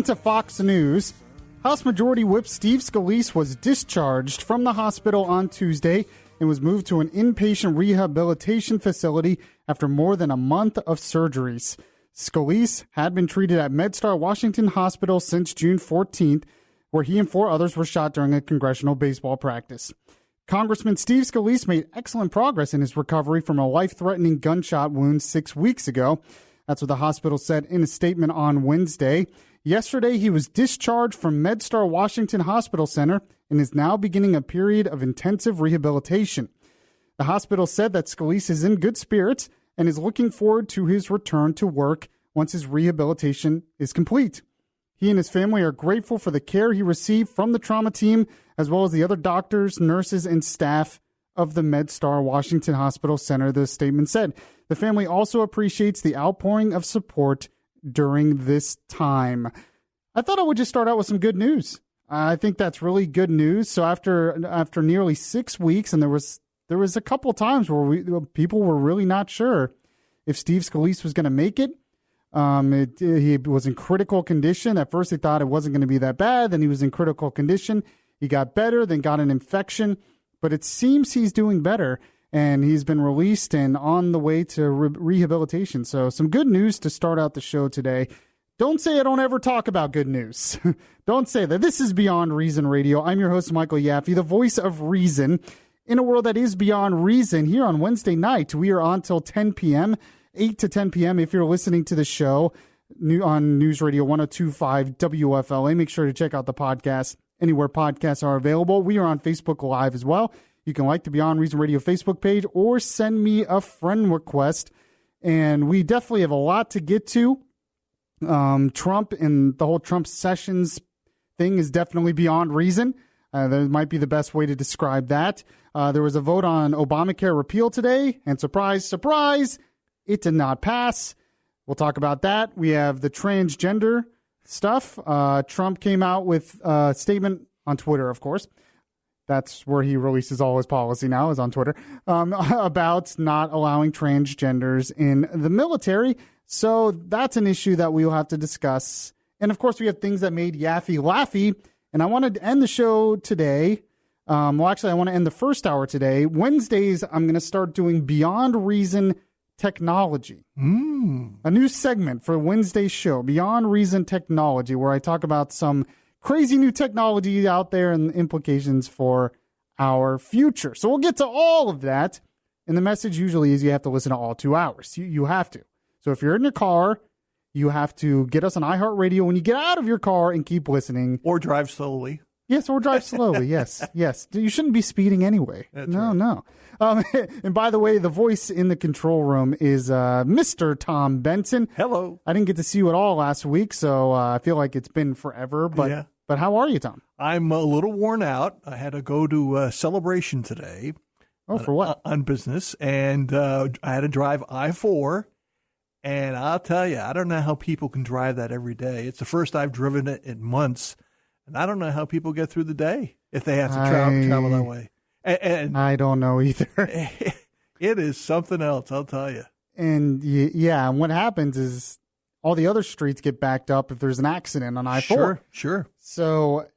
to Fox News. House Majority Whip Steve Scalise was discharged from the hospital on Tuesday and was moved to an inpatient rehabilitation facility after more than a month of surgeries. Scalise had been treated at MedStar Washington Hospital since June 14th, where he and 4 others were shot during a congressional baseball practice. Congressman Steve Scalise made excellent progress in his recovery from a life-threatening gunshot wound 6 weeks ago. That's what the hospital said in a statement on Wednesday. Yesterday, he was discharged from MedStar Washington Hospital Center and is now beginning a period of intensive rehabilitation. The hospital said that Scalise is in good spirits and is looking forward to his return to work once his rehabilitation is complete. He and his family are grateful for the care he received from the trauma team, as well as the other doctors, nurses, and staff of the MedStar Washington Hospital Center, the statement said. The family also appreciates the outpouring of support during this time. I thought I would just start out with some good news. I think that's really good news. So after nearly 6 weeks, and there was a couple of times where people were really not sure if Steve Scalise was going to make it. He was in critical condition. At first, they thought it wasn't going to be that bad. Then he was in critical condition. He got better, then got an infection. But it seems he's doing better, and he's been released and on the way to rehabilitation. So some good news to start out the show today. Don't say I don't ever talk about good news. Don't say that. This is Beyond Reason Radio. I'm your host, Michael Yaffee, the voice of reason. In a world that is beyond reason, here on Wednesday night, we are on till 10 p.m., 8 to 10 p.m. if you're listening to the show on News Radio 102.5 WFLA. Make sure to check out the podcast anywhere podcasts are available. We are on Facebook Live as well. You can like the Beyond Reason Radio Facebook page or send me a friend request. And we definitely have a lot to get to. Trump and the whole Trump Sessions thing is definitely beyond reason. That might be the best way to describe that. There was a vote on Obamacare repeal today, and surprise, surprise, it did not pass. We'll talk about that. We have the transgender stuff. Trump came out with a statement on Twitter, of course. That's where he releases all his policy now, is on Twitter, about not allowing transgenders in the military. So that's an issue that we will have to discuss. And, of course, we have things that made Yaffee laughy. And I wanted to end the show today. I want to end the first hour today. Wednesdays, I'm going to start doing Beyond Reason Technology. A new segment for Wednesday's show, Beyond Reason Technology, where I talk about some crazy new technology out there and implications for our future. So we'll get to all of that. And the message usually is you have to listen to all 2 hours. You have to. So if you're in your car, you have to get us on iHeartRadio when you get out of your car and keep listening. Or drive slowly. Yes, or drive slowly. Yes. You shouldn't be speeding anyway. That's right. No. And by the way, the voice in the control room is Mr. Tom Benson. Hello. I didn't get to see you at all last week, so I feel like it's been forever. But how are you, Tom? I'm a little worn out. I had to go to a celebration today. Oh, for what? On business. And I had to drive I-4. And I'll tell you, I don't know how people can drive that every day. It's the first I've driven it in months. And I don't know how people get through the day if they have to travel that way. And I don't know either. It is something else, I'll tell you. And and what happens is all the other streets get backed up if there's an accident on I-4. Sure. So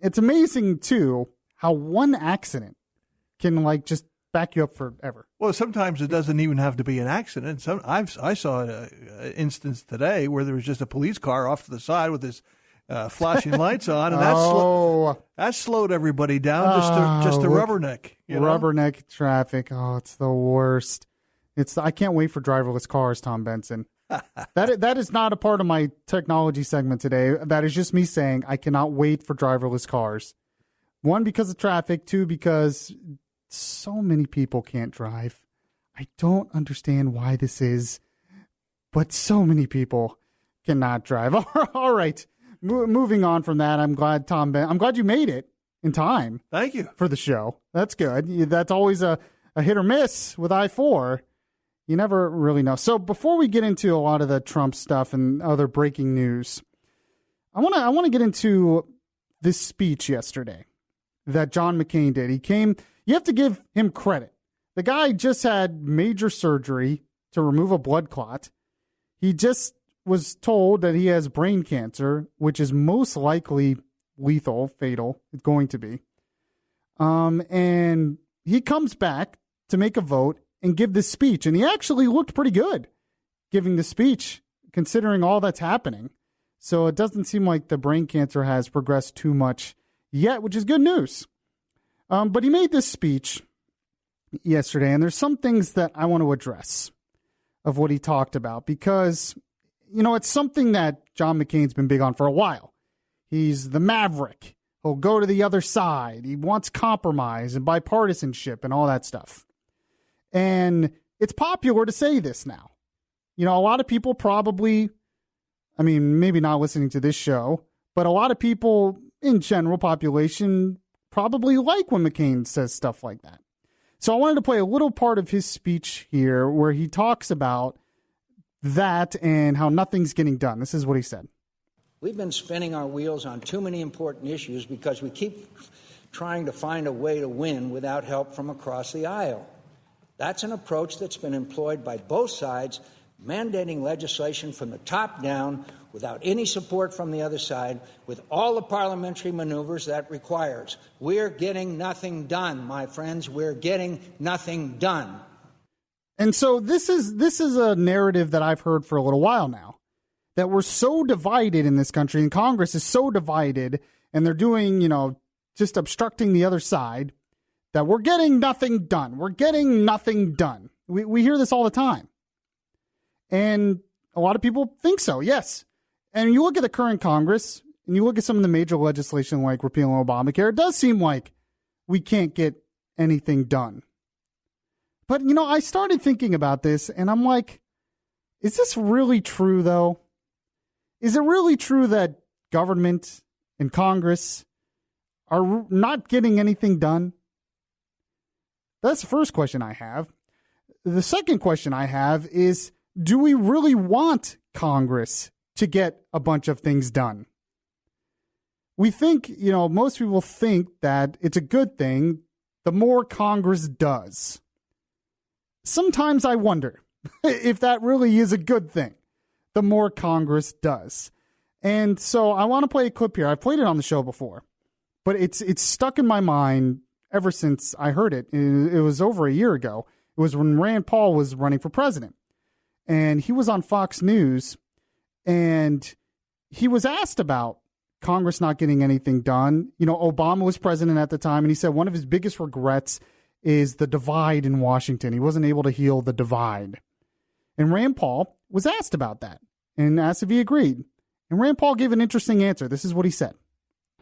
it's amazing, too, how one accident can, just back you up forever. Well, sometimes it doesn't even have to be an accident. I saw an instance today where there was just a police car off to the side with his flashing lights on, and that slowed everybody down just to rubberneck. Rubberneck traffic. Oh, it's the worst. I can't wait for driverless cars, Tom Benson. That is not a part of my technology segment today. That is just me saying I cannot wait for driverless cars. 1, because of traffic. 2, because so many people can't drive. I don't understand why this is, but so many people cannot drive. All right. Moving on from that, I'm glad you made it in time. Thank you. For the show. That's good. That's always a hit or miss with I-4. You never really know. So before we get into a lot of the Trump stuff and other breaking news, I want to get into this speech yesterday that John McCain did. He came. You have to give him credit. The guy just had major surgery to remove a blood clot. He just was told that he has brain cancer, which is most likely lethal, fatal. It's going to be. And he comes back to make a vote and give this speech. And he actually looked pretty good giving the speech, considering all that's happening. So it doesn't seem like the brain cancer has progressed too much yet, which is good news. But he made this speech yesterday, and there's some things that I want to address of what he talked about because, you know, it's something that John McCain's been big on for a while. He's the maverick. He'll go to the other side. He wants compromise and bipartisanship and all that stuff. And it's popular to say this now. You know, a lot of people probably, I mean, maybe not listening to this show, but a lot of people in general population probably like when McCain says stuff like that. So I wanted to play a little part of his speech here where he talks about that and how nothing's getting done. This is what he said. We've been spinning our wheels on too many important issues because we keep trying to find a way to win without help from across the aisle. That's an approach that's been employed by both sides, mandating legislation from the top down without any support from the other side, with all the parliamentary maneuvers that requires. We're getting nothing done, my friends. We're getting nothing done. And so this is a narrative that I've heard for a little while now, that we're so divided in this country, and Congress is so divided, and they're doing, you know, just obstructing the other side, that we're getting nothing done. We're getting nothing done. We hear this all the time. And a lot of people think so, yes. And you look at the current Congress, and you look at some of the major legislation like repealing Obamacare, it does seem like we can't get anything done. But, you know, I started thinking about this, and I'm like, is this really true, though? Is it really true that government and Congress are not getting anything done? That's the first question I have. The second question I have is, do we really want Congress to get a bunch of things done? We think, you know, most people think that it's a good thing the more Congress does. Sometimes I wonder if that really is a good thing, the more Congress does. And so I want to play a clip here. I've played it on the show before, but it's stuck in my mind ever since I heard it. It was over a year ago. It was when Rand Paul was running for president. And he was on Fox News, and he was asked about Congress not getting anything done. You know, Obama was president at the time, and he said one of his biggest regrets is the divide in Washington. He wasn't able to heal the divide. And Rand Paul was asked about that and asked if he agreed. And Rand Paul gave an interesting answer. This is what he said.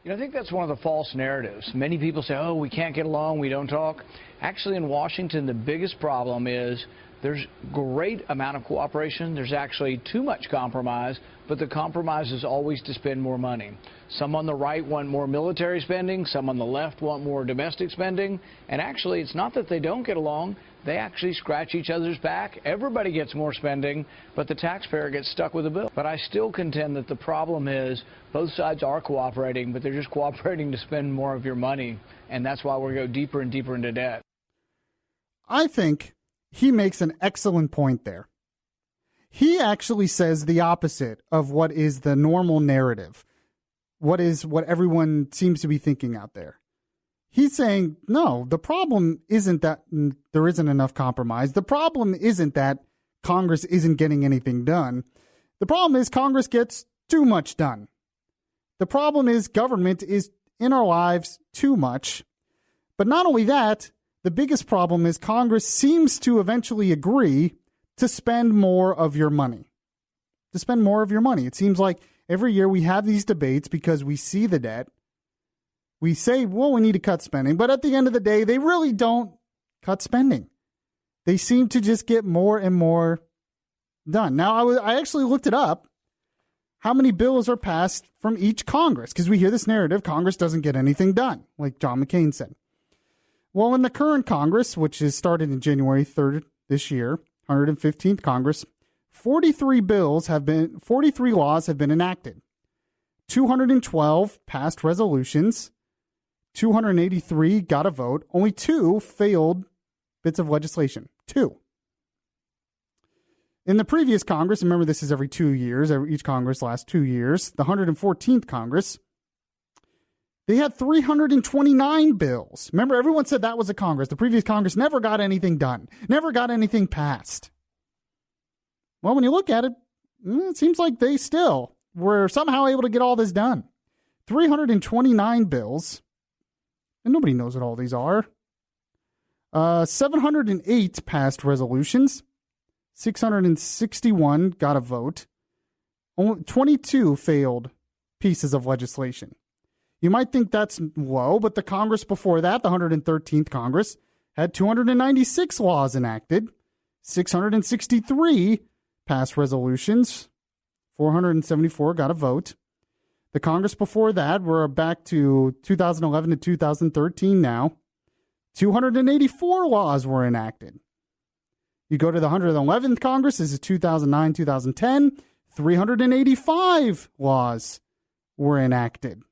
You know, I think that's one of the false narratives. Many people say, oh, we can't get along, we don't talk. Actually, in Washington, the biggest problem is there's great amount of cooperation. There's actually too much compromise, but the compromise is always to spend more money. Some on the right want more military spending. Some on the left want more domestic spending. And actually, it's not that they don't get along. They actually scratch each other's back. Everybody gets more spending, but the taxpayer gets stuck with the bill. But I still contend that the problem is both sides are cooperating, but they're just cooperating to spend more of your money. And that's why we go deeper and deeper into debt. I think he makes an excellent point there. He actually says the opposite of what is the normal narrative, what everyone seems to be thinking out there. He's saying, no, the problem isn't that there isn't enough compromise. The problem isn't that Congress isn't getting anything done. The problem is Congress gets too much done. The problem is government is in our lives too much. But not only that, the biggest problem is Congress seems to eventually agree to spend more of your money. To spend more of your money. It seems like every year we have these debates because we see the debt. We say, well, we need to cut spending. But at the end of the day, they really don't cut spending. They seem to just get more and more done. Now, I actually looked it up. How many bills are passed from each Congress? Because we hear this narrative, Congress doesn't get anything done, like John McCain said. Well, in the current Congress, which is started in January 3rd this year, 115th Congress, 43 laws have been enacted. 212 passed resolutions. 283 got a vote. Only 2 failed bits of legislation. 2. In the previous Congress, remember this is every 2 years, each Congress lasts 2 years, the 114th Congress, they had 329 bills. Remember, everyone said that was a Congress. The previous Congress never got anything done, never got anything passed. Well, when you look at it, it seems like they still were somehow able to get all this done. 329 bills, and nobody knows what all these are. 708 passed resolutions. 661 got a vote. Only 22 failed pieces of legislation. You might think that's low, but the Congress before that, the 113th Congress, had 296 laws enacted, 663 passed resolutions, 474 got a vote. The Congress before that, we're back to 2011 to 2013 now, 284 laws were enacted. You go to the 111th Congress, this is 2009, 2010, 385 laws were enacted.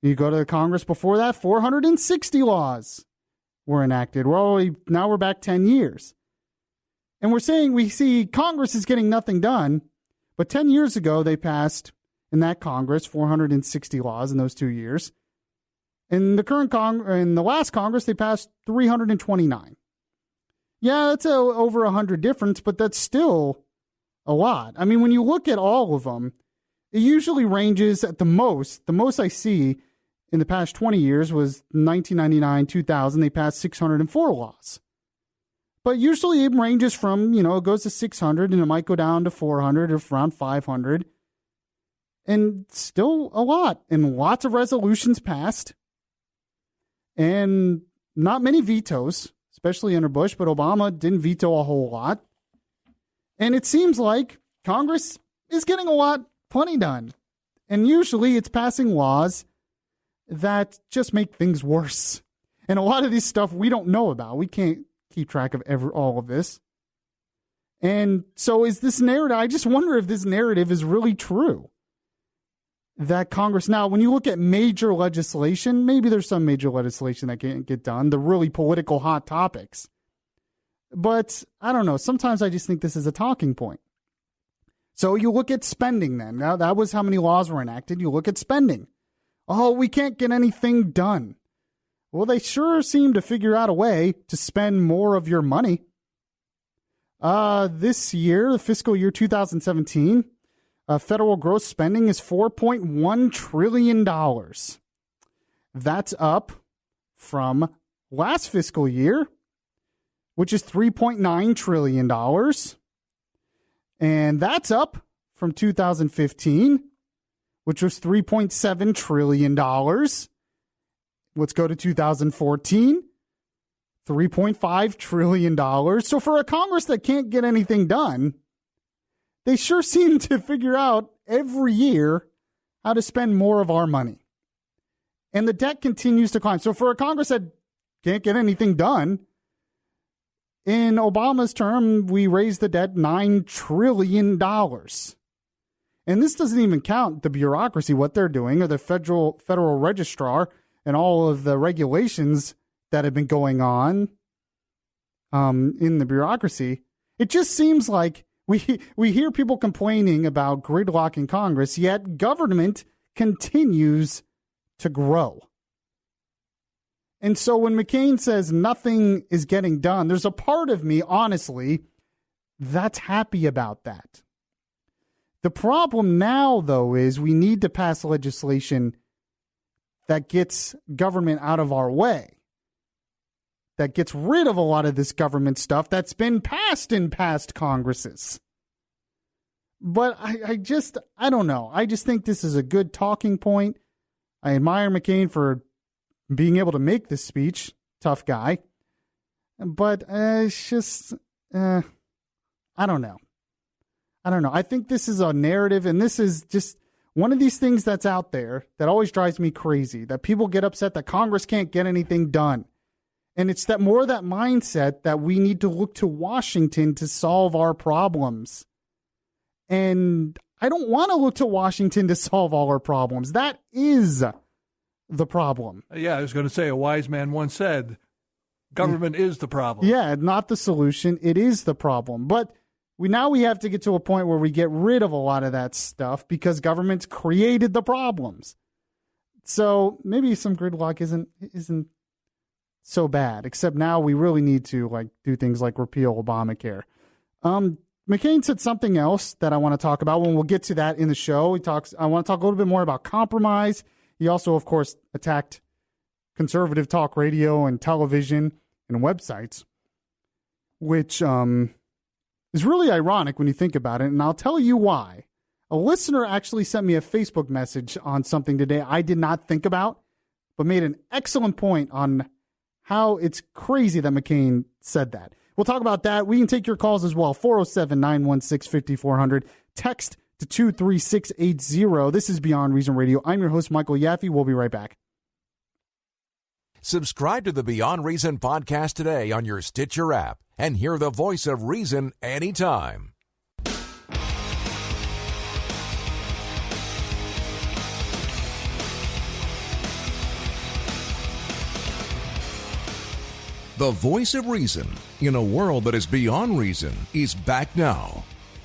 You go to the Congress before that, 460 laws were enacted. Now we're back 10 years. And we're saying we see Congress is getting nothing done, but 10 years ago they passed in that Congress 460 laws in those 2 years. In the last Congress, they passed 329. Yeah, that's over 100 difference, but that's still a lot. I mean, when you look at all of them, it usually ranges at the most I see in the past 20 years was 1999, 2000, they passed 604 laws. But usually it ranges from, it goes to 600 and it might go down to 400 or around 500. And still a lot. And lots of resolutions passed. And not many vetoes, especially under Bush, but Obama didn't veto a whole lot. And it seems like Congress is getting plenty done. And usually it's passing laws that just make things worse. And a lot of this stuff we don't know about. We can't keep track of all of this. And so is this narrative, I just wonder if this narrative is really true. That Congress, now, when you look at major legislation, maybe there's some major legislation that can't get done, the really political hot topics. But I don't know. Sometimes I just think this is a talking point. So you look at spending then. Now, that was how many laws were enacted. You look at spending. Oh, we can't get anything done. Well, they sure seem to figure out a way to spend more of your money. This year, the fiscal year 2017, federal gross spending is $4.1 trillion. That's up from last fiscal year, which is $3.9 trillion. And that's up from 2015, which was $3.7 trillion. Let's go to 2014, $3.5 trillion. So for a Congress that can't get anything done, they sure seem to figure out every year how to spend more of our money. And the debt continues to climb. So for a Congress that can't get anything done, in Obama's term, we raised the debt $9 trillion. And this doesn't even count the bureaucracy, what they're doing, or the federal registrar and all of the regulations that have been going on in the bureaucracy. It just seems like we hear people complaining about gridlock in Congress, yet government continues to grow. And so when McCain says nothing is getting done, there's a part of me, honestly, that's happy about that. The problem now, though, is we need to pass legislation that gets government out of our way, that gets rid of a lot of this government stuff that's been passed in past Congresses. But I don't know. I just think this is a good talking point. I admire McCain for being able to make this speech. Tough guy. But it's just, I don't know. I think this is a narrative, and this is just one of these things that's out there that always drives me crazy, that people get upset that Congress can't get anything done. And it's that mindset that we need to look to Washington to solve our problems. And I don't want to look to Washington to solve all our problems. That is the problem. Yeah, I was going to say, a wise man once said, government is the problem. Yeah, not the solution. It is the problem. But we have to get to a point where we get rid of a lot of that stuff because government's created the problems. So maybe some gridlock isn't so bad, except now we really need to do things like repeal Obamacare. McCain said something else that I want to talk about when we'll get to that in the show. I want to talk a little bit more about compromise. He also, of course, attacked conservative talk radio and television and websites, which is really ironic when you think about it, and I'll tell you why. A listener actually sent me a Facebook message on something today I did not think about, but made an excellent point on how it's crazy that McCain said that. We'll talk about that. We can take your calls as well, 407-916-5400. Text to 23680. This is Beyond Reason Radio. I'm your host, Michael Yaffee. We'll be right back. Subscribe to the Beyond Reason podcast today on your Stitcher app and hear the voice of reason anytime. The voice of reason in a world that is beyond reason is back now.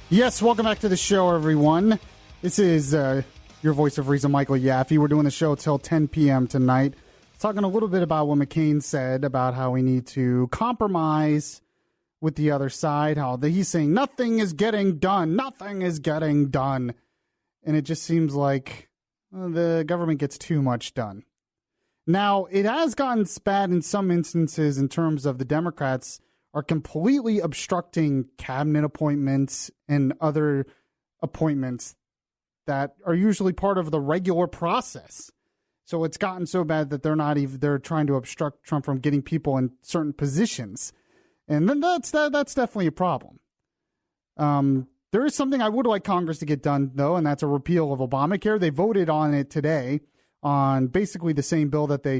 Yes, welcome back to the show, everyone. This is your voice of reason, Michael Yaffee. We're doing the show till 10 p.m. tonight. Talking a little bit about what McCain said about how we need to compromise with the other side, how he's saying nothing is getting done. And it just seems like the government gets too much done. Now, it has gotten bad in some instances in terms of the Democrats are completely obstructing cabinet appointments and other appointments that are usually part of the regular process. So it's gotten so bad that they're trying to obstruct Trump from getting people in certain positions. And then that's definitely a problem. There is something I would like Congress to get done, though, and that's a repeal of Obamacare. They voted on it today on basically the same bill that they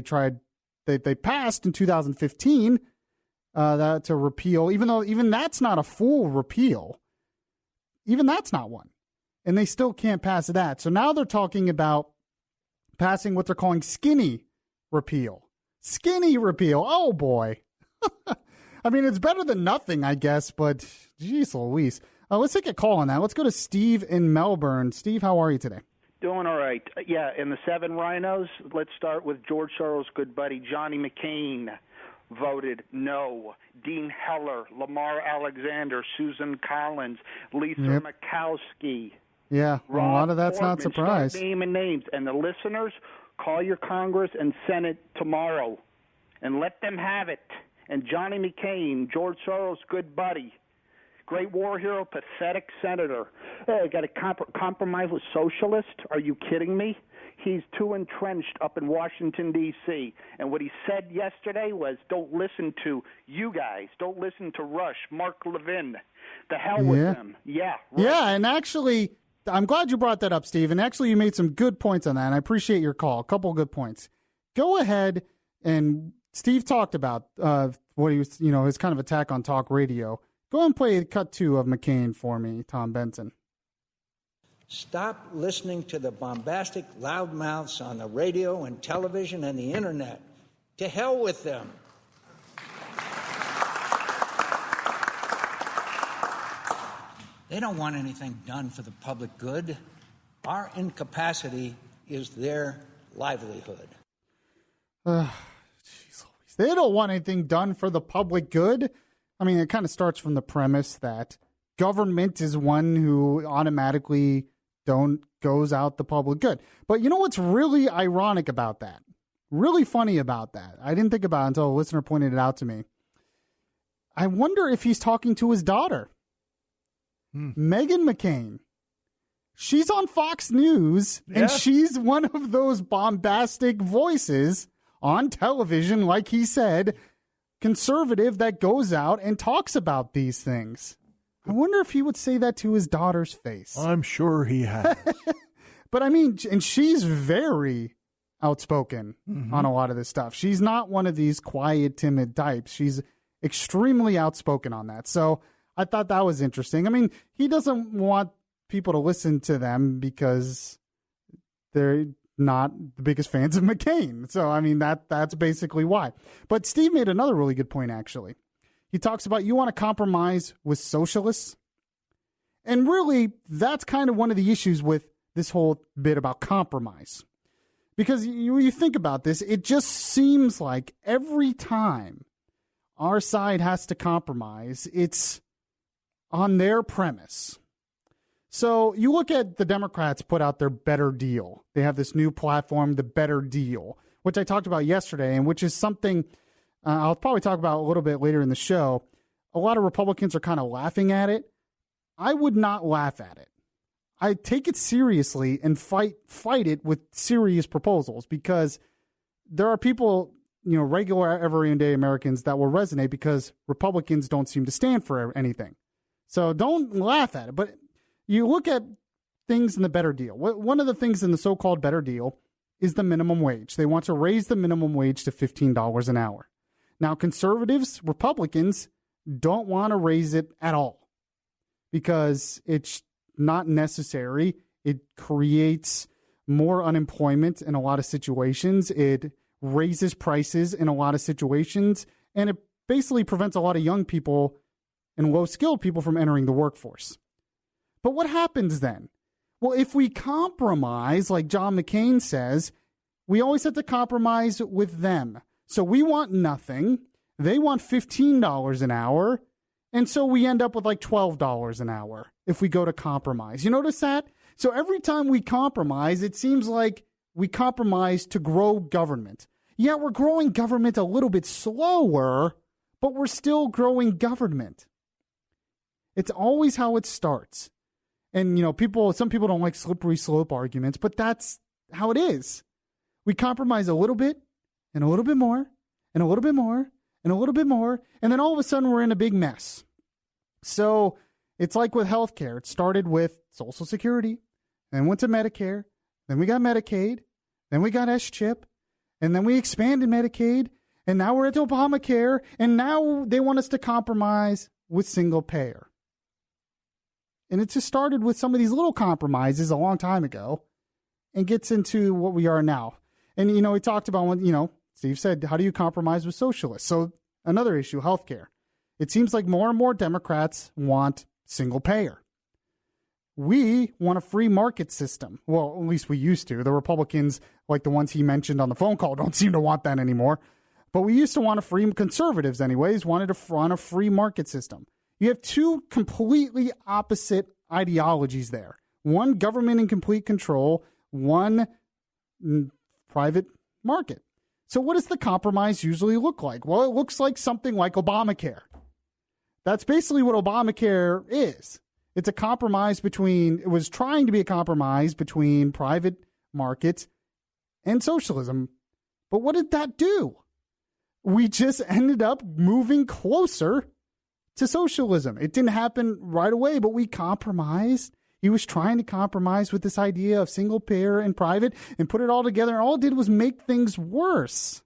passed in 2015 to repeal, even that's not a full repeal. Even that's not one. And they still can't pass that. So now they're talking about passing what they're calling skinny repeal. Skinny repeal. Oh, boy. I mean, it's better than nothing, I guess, but geez Louise. Let's take a call on that. Let's go to Steve in Melbourne. Steve, how are you today? Doing all right. Yeah, in the 7 rhinos, let's start with George Soros' good buddy, Johnny McCain, voted no. Dean Heller, Lamar Alexander, Susan Collins, Lisa Murkowski. Yeah, well, a lot of that's Portman, not surprised. Start naming names. And the listeners, call your Congress and Senate tomorrow and let them have it. And Johnny McCain, George Soros' good buddy, great war hero, pathetic senator. Got to compromise with socialists? Are you kidding me? He's too entrenched up in Washington, D.C. And what he said yesterday was, don't listen to you guys. Don't listen to Rush, Mark Levin. The hell with them. Yeah. Right. Yeah, and actually, I'm glad you brought that up, Steve. And actually, you made some good points on that, and I appreciate your call. A couple of good points. Go ahead, and Steve talked about what he was, his kind of attack on talk radio. Go ahead and play cut 2 of McCain for me, Tom Benson. Stop listening to the bombastic loudmouths on the radio and television and the internet. To hell with them. They don't want anything done for the public good. Our incapacity is their livelihood. They don't want anything done for the public good. I mean, it kind of starts from the premise that government is one who automatically goes out the public good. But you know what's really ironic about that? Really funny about that? I didn't think about it until a listener pointed it out to me. I wonder if he's talking to his daughter, Meghan McCain. She's on Fox News, and she's one of those bombastic voices on television, like he said, conservative that goes out and talks about these things. I wonder if he would say that to his daughter's face. I'm sure he has. But I mean, and she's very outspoken on a lot of this stuff. She's not one of these quiet, timid types. She's extremely outspoken on that. So I thought that was interesting. I mean, he doesn't want people to listen to them because they're not the biggest fans of McCain. So, I mean, that's basically why. But Steve made another really good point, actually. He talks about you want to compromise with socialists. And really, that's kind of one of the issues with this whole bit about compromise. Because you think about this, it just seems like every time our side has to compromise, it's on their premise. So you look at the Democrats put out their Better Deal. They have this new platform, the Better Deal, which I talked about yesterday, and which is something I'll probably talk about a little bit later in the show. A lot of Republicans are kind of laughing at it. I would not laugh at it. I take it seriously and fight it with serious proposals, because there are people, regular everyday Americans that will resonate because Republicans don't seem to stand for anything. So don't laugh at it. But you look at things in the Better Deal. One of the things in the so-called Better Deal is the minimum wage. They want to raise the minimum wage to $15 an hour. Now, conservatives, Republicans, don't want to raise it at all because it's not necessary. It creates more unemployment in a lot of situations. It raises prices in a lot of situations, and it basically prevents a lot of young people and low-skilled people from entering the workforce. But what happens then? Well, if we compromise, like John McCain says, we always have to compromise with them. So we want nothing. They want $15 an hour. And so we end up with like $12 an hour if we go to compromise. You notice that? So every time we compromise, it seems like we compromise to grow government. Yeah, we're growing government a little bit slower, but we're still growing government. It's always how it starts. And, some people don't like slippery slope arguments, but that's how it is. We compromise a little bit and a little bit more and a little bit more and a little bit more. And then all of a sudden we're in a big mess. So it's like with healthcare. It started with Social Security, then went to Medicare, then we got Medicaid, then we got S-chip, and then we expanded Medicaid, and now we're at Obamacare, and now they want us to compromise with single payer. And it just started with some of these little compromises a long time ago and gets into what we are now. And, we talked about when, Steve said, how do you compromise with socialists? So another issue, healthcare. It seems like more and more Democrats want single payer. We want a free market system. Well, at least we used to. The Republicans, like the ones he mentioned on the phone call, don't seem to want that anymore. But we used to want a free, conservatives anyways, wanted to run a free market system. You have two completely opposite ideologies there. One, government in complete control. One, private market. So what does the compromise usually look like? Well, it looks like something like Obamacare. That's basically what Obamacare is. It's a compromise it was trying to be a compromise between private markets and socialism. But what did that do? We just ended up moving closer to socialism. It didn't happen right away, but we compromised. He was trying to compromise with this idea of single payer and private and put it all together, and all it did was make things worse.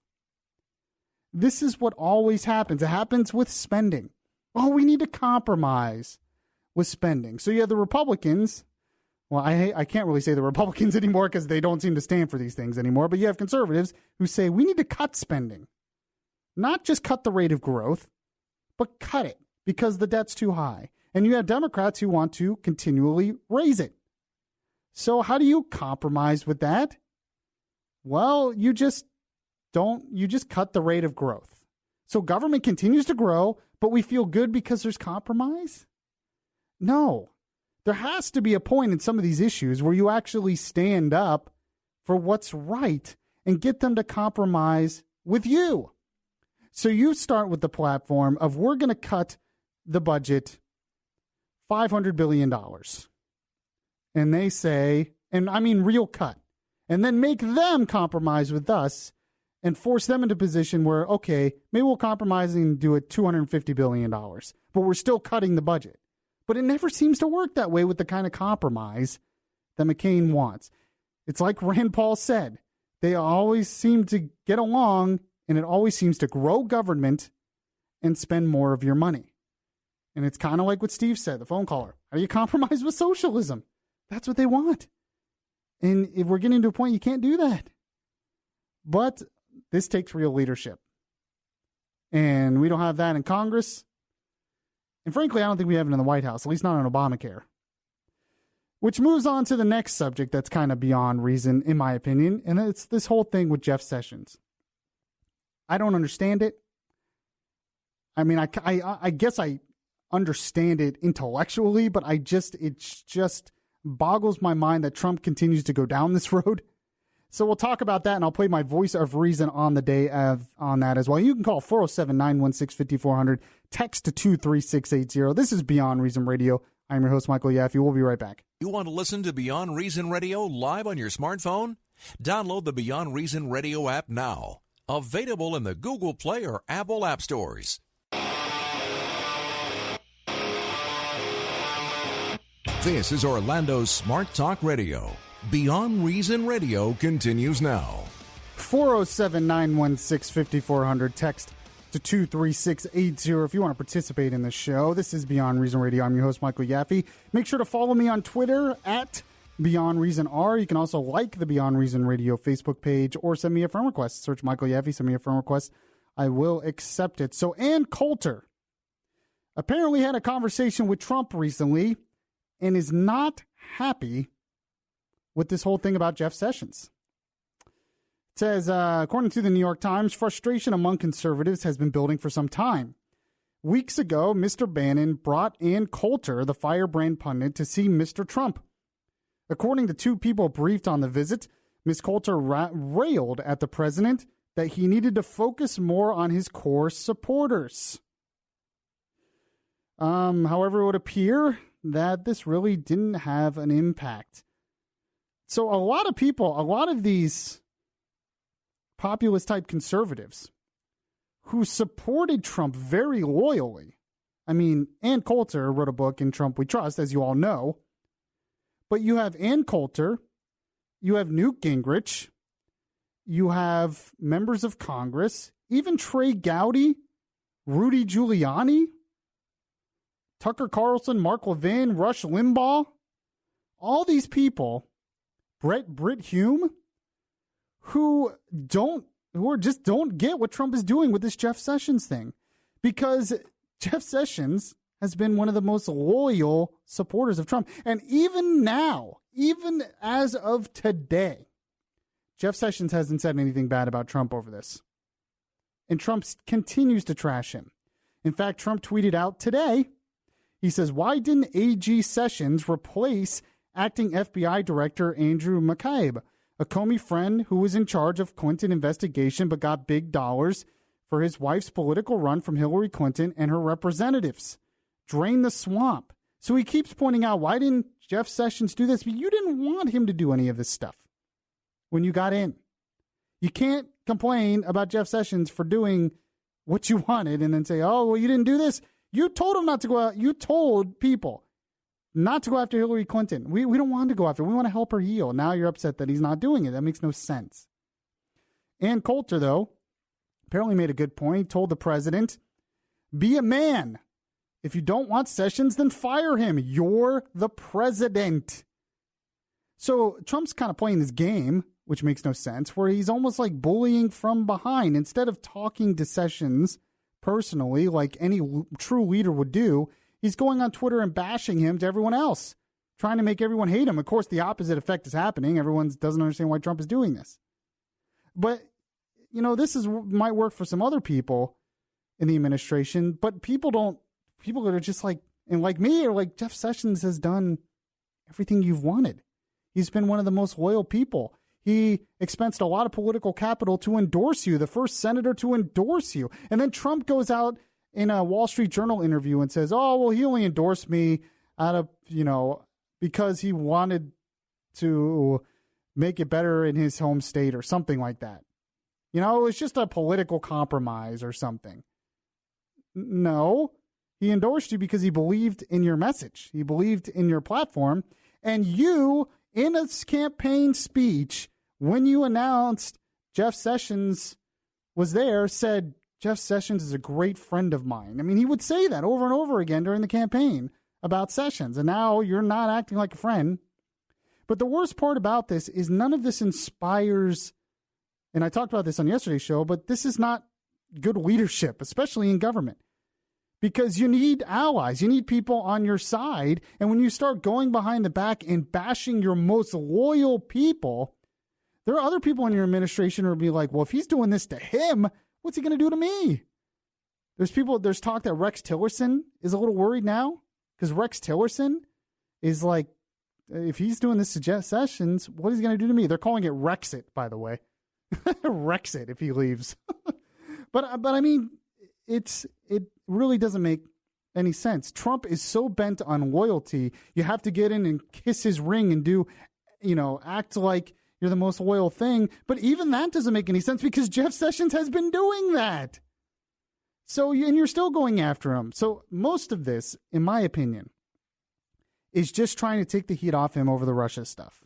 This is what always happens. It happens with spending. Oh, we need to compromise with spending. So you have the Republicans. Well, I can't really say the Republicans anymore because they don't seem to stand for these things anymore, but you have conservatives who say we need to cut spending. Not just cut the rate of growth, but cut it because the debt's too high. And you have Democrats who want to continually raise it. So how do you compromise with that? Well, you just cut the rate of growth. So government continues to grow, but we feel good because there's compromise? No. There has to be a point in some of these issues where you actually stand up for what's right and get them to compromise with you. So you start with the platform of we're going to cut the budget $500 billion. And they say, and I mean real cut, and then make them compromise with us and force them into a position where, okay, maybe we'll compromise and do it $250 billion, but we're still cutting the budget. But it never seems to work that way with the kind of compromise that McCain wants. It's like Rand Paul said, they always seem to get along, and it always seems to grow government and spend more of your money. And it's kind of like what Steve said, the phone caller. How do you compromise with socialism? That's what they want. And if we're getting to a point, you can't do that. But this takes real leadership. And we don't have that in Congress. And frankly, I don't think we have it in the White House, at least not on Obamacare. Which moves on to the next subject that's kind of beyond reason, in my opinion, and it's this whole thing with Jeff Sessions. I don't understand it. I mean, I guess I understand it intellectually, but it just boggles my mind that Trump continues to go down this road. So we'll talk about that, and I'll play my voice of reason on the day on that as well. You can call 407-916-5400, text to 23680. This is Beyond Reason Radio. I'm your host, Michael Yaffee. We'll be right back. You want to listen to Beyond Reason Radio live on your smartphone? Download the Beyond Reason Radio app now. Available in the Google Play or Apple App Stores. This is Orlando's Smart Talk Radio. Beyond Reason Radio continues now. 407-916-5400, text to 23680 if you want to participate in the show. This is Beyond Reason Radio. I'm your host, Michael Yaffee. Make sure to follow me on Twitter at Beyond Reason R. You can also like the Beyond Reason Radio Facebook page or send me a friend request. Search Michael Yaffee, send me a friend request. I will accept it. So Ann Coulter apparently had a conversation with Trump recently and is not happy with this whole thing about Jeff Sessions. It says, according to the New York Times, frustration among conservatives has been building for some time. Weeks ago, Mr. Bannon brought Ann Coulter, the firebrand pundit, to see Mr. Trump. According to two people briefed on the visit, Ms. Coulter railed at the president that he needed to focus more on his core supporters. However, it would appear that this really didn't have an impact. So a lot of these populist-type conservatives who supported Trump very loyally. I mean, Ann Coulter wrote a book, In Trump We Trust, as you all know. But you have Ann Coulter, you have Newt Gingrich, you have members of Congress, even Trey Gowdy, Rudy Giuliani, Tucker Carlson, Mark Levin, Rush Limbaugh, all these people, Britt Hume, who just don't get what Trump is doing with this Jeff Sessions thing. Because Jeff Sessions has been one of the most loyal supporters of Trump. And even now, even as of today, Jeff Sessions hasn't said anything bad about Trump over this. And Trump continues to trash him. In fact, Trump tweeted out today, he says, why didn't AG Sessions replace acting FBI Director Andrew McCabe, a Comey friend who was in charge of Clinton investigation but got big dollars for his wife's political run from Hillary Clinton and her representatives? Drain the swamp. So he keeps pointing out, why didn't Jeff Sessions do this? But you didn't want him to do any of this stuff when you got in. You can't complain about Jeff Sessions for doing what you wanted and then say, oh, well, you didn't do this. You told him not to go out. You told people not to go after Hillary Clinton. We don't want to go after her. We want to help her heal. Now you're upset that he's not doing it. That makes no sense. Ann Coulter, though, apparently made a good point. Told the president, be a man. If you don't want Sessions, then fire him. You're the president. So Trump's kind of playing this game, which makes no sense, where he's almost like bullying from behind. Instead of talking to Sessions personally, like any true leader would do, he's going on Twitter and bashing him to everyone else, trying to make everyone hate him. Of course, the opposite effect is happening. Everyone doesn't understand why Trump is doing this. But, you know, might work for some other people in the administration, but people that are just like, and like me, are like, Jeff Sessions has done everything you've wanted. He's been one of the most loyal people. He expensed a lot of political capital to endorse you, the first senator to endorse you. And then Trump goes out in a Wall Street Journal interview and says, oh, well, he only endorsed me out of, because he wanted to make it better in his home state or something like that. It was just a political compromise or something. No, he endorsed you because he believed in your message. He believed in your platform. And you, in a campaign speech, when you announced Jeff Sessions was there, said, Jeff Sessions is a great friend of mine. I mean, he would say that over and over again during the campaign about Sessions. And now you're not acting like a friend. But the worst part about this is none of this inspires, and I talked about this on yesterday's show, but this is not good leadership, especially in government. because you need allies. You need people on your side. And when you start going behind the back and bashing your most loyal people, there are other people in your administration who will be like, well, if he's doing this to him, what's he going to do to me? There's talk that Rex Tillerson is a little worried now because Rex Tillerson is like, if he's doing this to Jeff Sessions, what is he going to do to me? They're calling it Rexit, by the way. Rexit if he leaves. But I mean, it really doesn't make any sense. Trump is so bent on loyalty. You have to get in and kiss his ring and do, act like you're the most loyal thing. But even that doesn't make any sense because Jeff Sessions has been doing that. So, and you're still going after him. So most of this, in my opinion, is just trying to take the heat off him over the Russia stuff.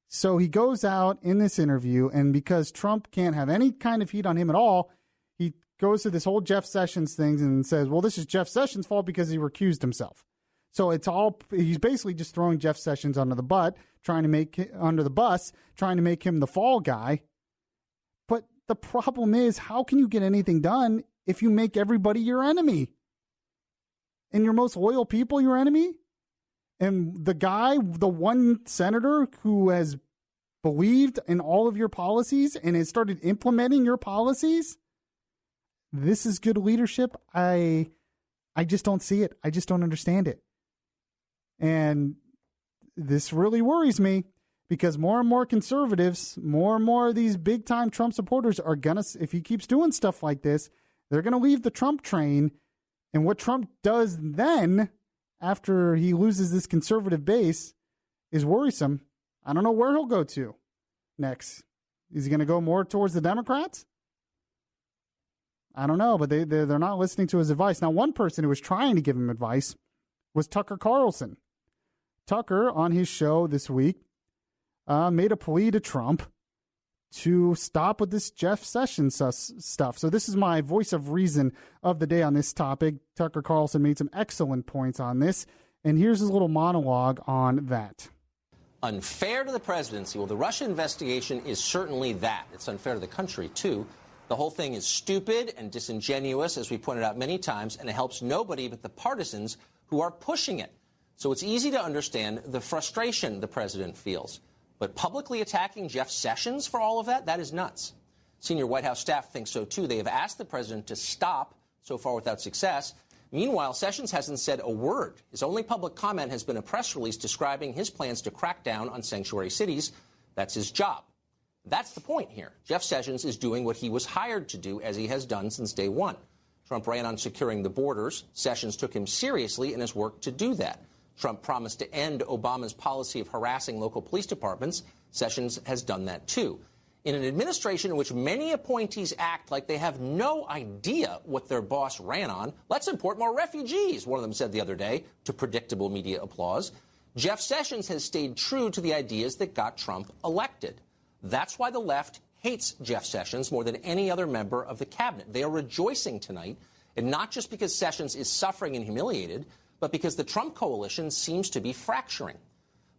So he goes out in this interview, and because Trump can't have any kind of heat on him at all, he goes to this whole Jeff Sessions thing and says, well, this is Jeff Sessions' fault because he recused himself. So he's basically just throwing Jeff Sessions under the bus, trying to make him the fall guy. But the problem is, how can you get anything done if you make everybody your enemy? And your most loyal people your enemy? And the one senator who has believed in all of your policies and has started implementing your policies, this is good leadership. I just don't see it. I just don't understand it. And this really worries me because more and more conservatives, more and more of these big time Trump supporters are going to, if he keeps doing stuff like this, they're going to leave the Trump train. And what Trump does then, after he loses this conservative base, is worrisome. I don't know where he'll go to next. Is he going to go more towards the Democrats? I don't know, but they're not listening to his advice. Now, one person who was trying to give him advice was Tucker Carlson. Tucker, on his show this week, made a plea to Trump to stop with this Jeff Sessions stuff. So this is my voice of reason of the day on this topic. Tucker Carlson made some excellent points on this, and here's his little monologue on that. Unfair to the presidency. Well, the Russia investigation is certainly that. It's unfair to the country, too. The whole thing is stupid and disingenuous, as we pointed out many times, and it helps nobody but the partisans who are pushing it. So it's easy to understand the frustration the president feels. But publicly attacking Jeff Sessions for all of that, that is nuts. Senior White House staff thinks so, too. They have asked the president to stop, so far without success. Meanwhile, Sessions hasn't said a word. His only public comment has been a press release describing his plans to crack down on sanctuary cities. That's his job. That's the point here. Jeff Sessions is doing what he was hired to do, as he has done since day one. Trump ran on securing the borders. Sessions took him seriously in his work to do that. Trump promised to end Obama's policy of harassing local police departments. Sessions has done that, too. In an administration in which many appointees act like they have no idea what their boss ran on, let's import more refugees, one of them said the other day, to predictable media applause. Jeff Sessions has stayed true to the ideas that got Trump elected. That's why the left hates Jeff Sessions more than any other member of the cabinet. They are rejoicing tonight, and not just because Sessions is suffering and humiliated, but because the Trump coalition seems to be fracturing.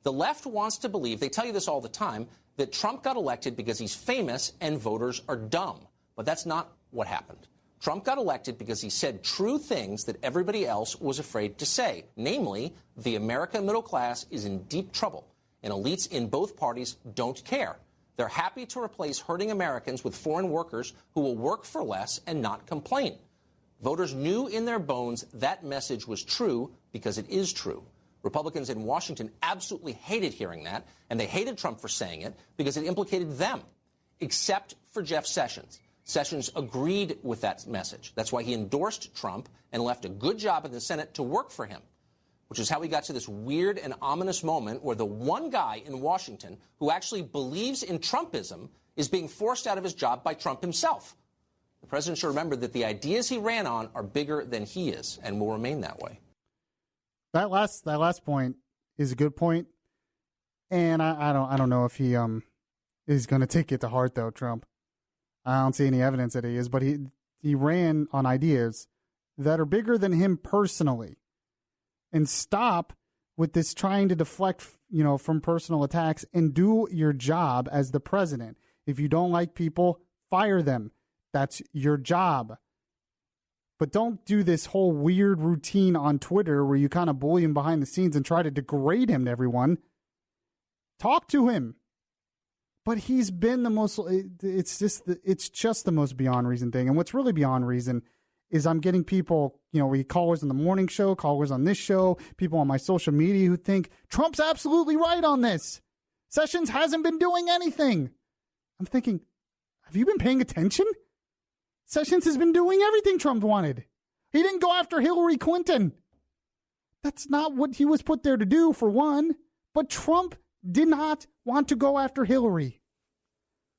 The left wants to believe, they tell you this all the time, that Trump got elected because he's famous and voters are dumb. But that's not what happened. Trump got elected because he said true things that everybody else was afraid to say. Namely, the American middle class is in deep trouble, and elites in both parties don't care. They're happy to replace hurting Americans with foreign workers who will work for less and not complain. Voters knew in their bones that message was true because it is true. Republicans in Washington absolutely hated hearing that, and they hated Trump for saying it because it implicated them, except for Jeff Sessions. Sessions agreed with that message. That's why he endorsed Trump and left a good job in the Senate to work for him, which is how we got to this weird and ominous moment where the one guy in Washington who actually believes in Trumpism is being forced out of his job by Trump himself. The president should remember that the ideas he ran on are bigger than he is and will remain that way. That last point is a good point, and I don't know if he is going to take it to heart though. Trump, I don't see any evidence that he is, but he ran on ideas that are bigger than him personally, and stop with this trying to deflect from personal attacks and do your job as the president. If you don't like people, fire them. That's your job. But don't do this whole weird routine on Twitter where you kind of bully him behind the scenes and try to degrade him to everyone. Talk to him. But he's been the most, it's just the most beyond reason thing. And what's really beyond reason is I'm getting people, we callers on the morning show, callers on this show, people on my social media who think Trump's absolutely right on this. Sessions hasn't been doing anything. I'm thinking, have you been paying attention? Sessions has been doing everything Trump wanted. He didn't go after Hillary Clinton. That's not what he was put there to do, for one. But Trump did not want to go after Hillary.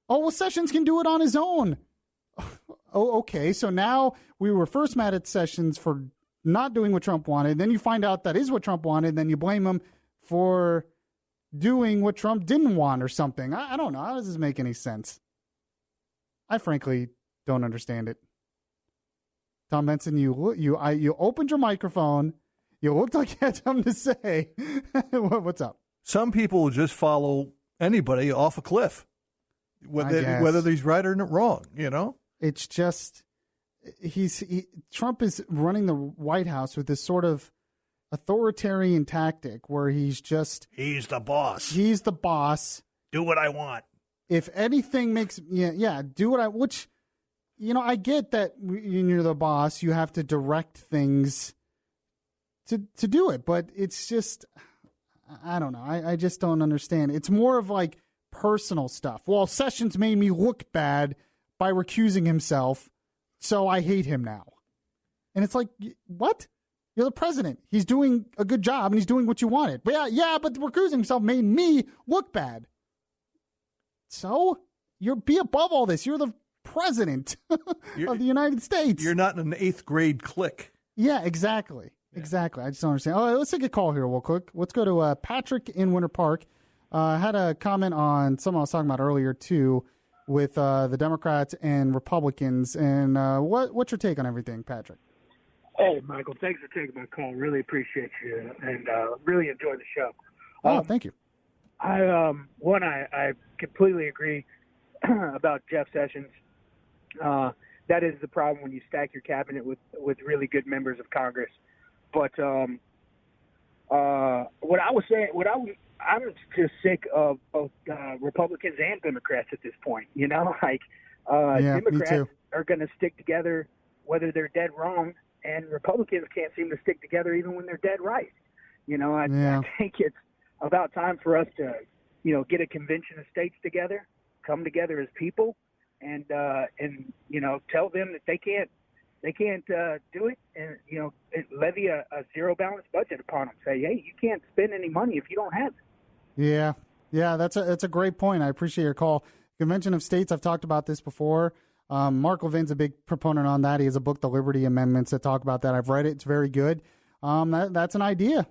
Oh, well, Sessions can do it on his own. Oh, okay. So now we were first mad at Sessions for not doing what Trump wanted. Then you find out that is what Trump wanted. Then you blame him for doing what Trump didn't want or something. I don't know. How does this make any sense? I frankly don't understand it. Tom Benson, you opened your microphone. You looked like you had something to say. What's up? Some people just follow anybody off a cliff, whether he's right or wrong, It's just, Trump is running the White House with this sort of authoritarian tactic where he's the boss. He's the boss. Do what I want. If anything makes, do what which, I get that when you're the boss, you have to direct things to do it, but it's just, I don't know. I just don't understand. It's more of like personal stuff. Well, Sessions made me look bad by recusing himself, so I hate him now. And it's like, what? You're the president. He's doing a good job, and he's doing what you wanted. But but recusing himself made me look bad. So, be above all this. You're the president of the United States. You're not in an 8th grade clique. Yeah, exactly. Yeah. Exactly. I just don't understand. Oh, let's take a call here real quick. Let's go to Patrick in Winter Park. I had a comment on something I was talking about earlier, too, with the Democrats and Republicans. And what's your take on everything, Patrick? Hey, Michael. Thanks for taking my call. Really appreciate you and really enjoy the show. Thank you. I completely agree about Jeff Sessions. That is the problem when you stack your cabinet with really good members of Congress. But what I was saying, I'm just sick of both Republicans and Democrats at this point. Democrats are going to stick together whether they're dead wrong, and Republicans can't seem to stick together even when they're dead right. I think it's about time for us to, get a convention of states together, come together as people, and tell them that they can't do it, and levy a zero balance budget upon them. Say, hey, you can't spend any money if you don't have it. Yeah, that's a great point. I appreciate your call. Convention of States, I've talked about this before. Mark Levin's a big proponent on that. He has a book, The Liberty Amendments, that talk about that. I've read it. It's very good. That's an idea.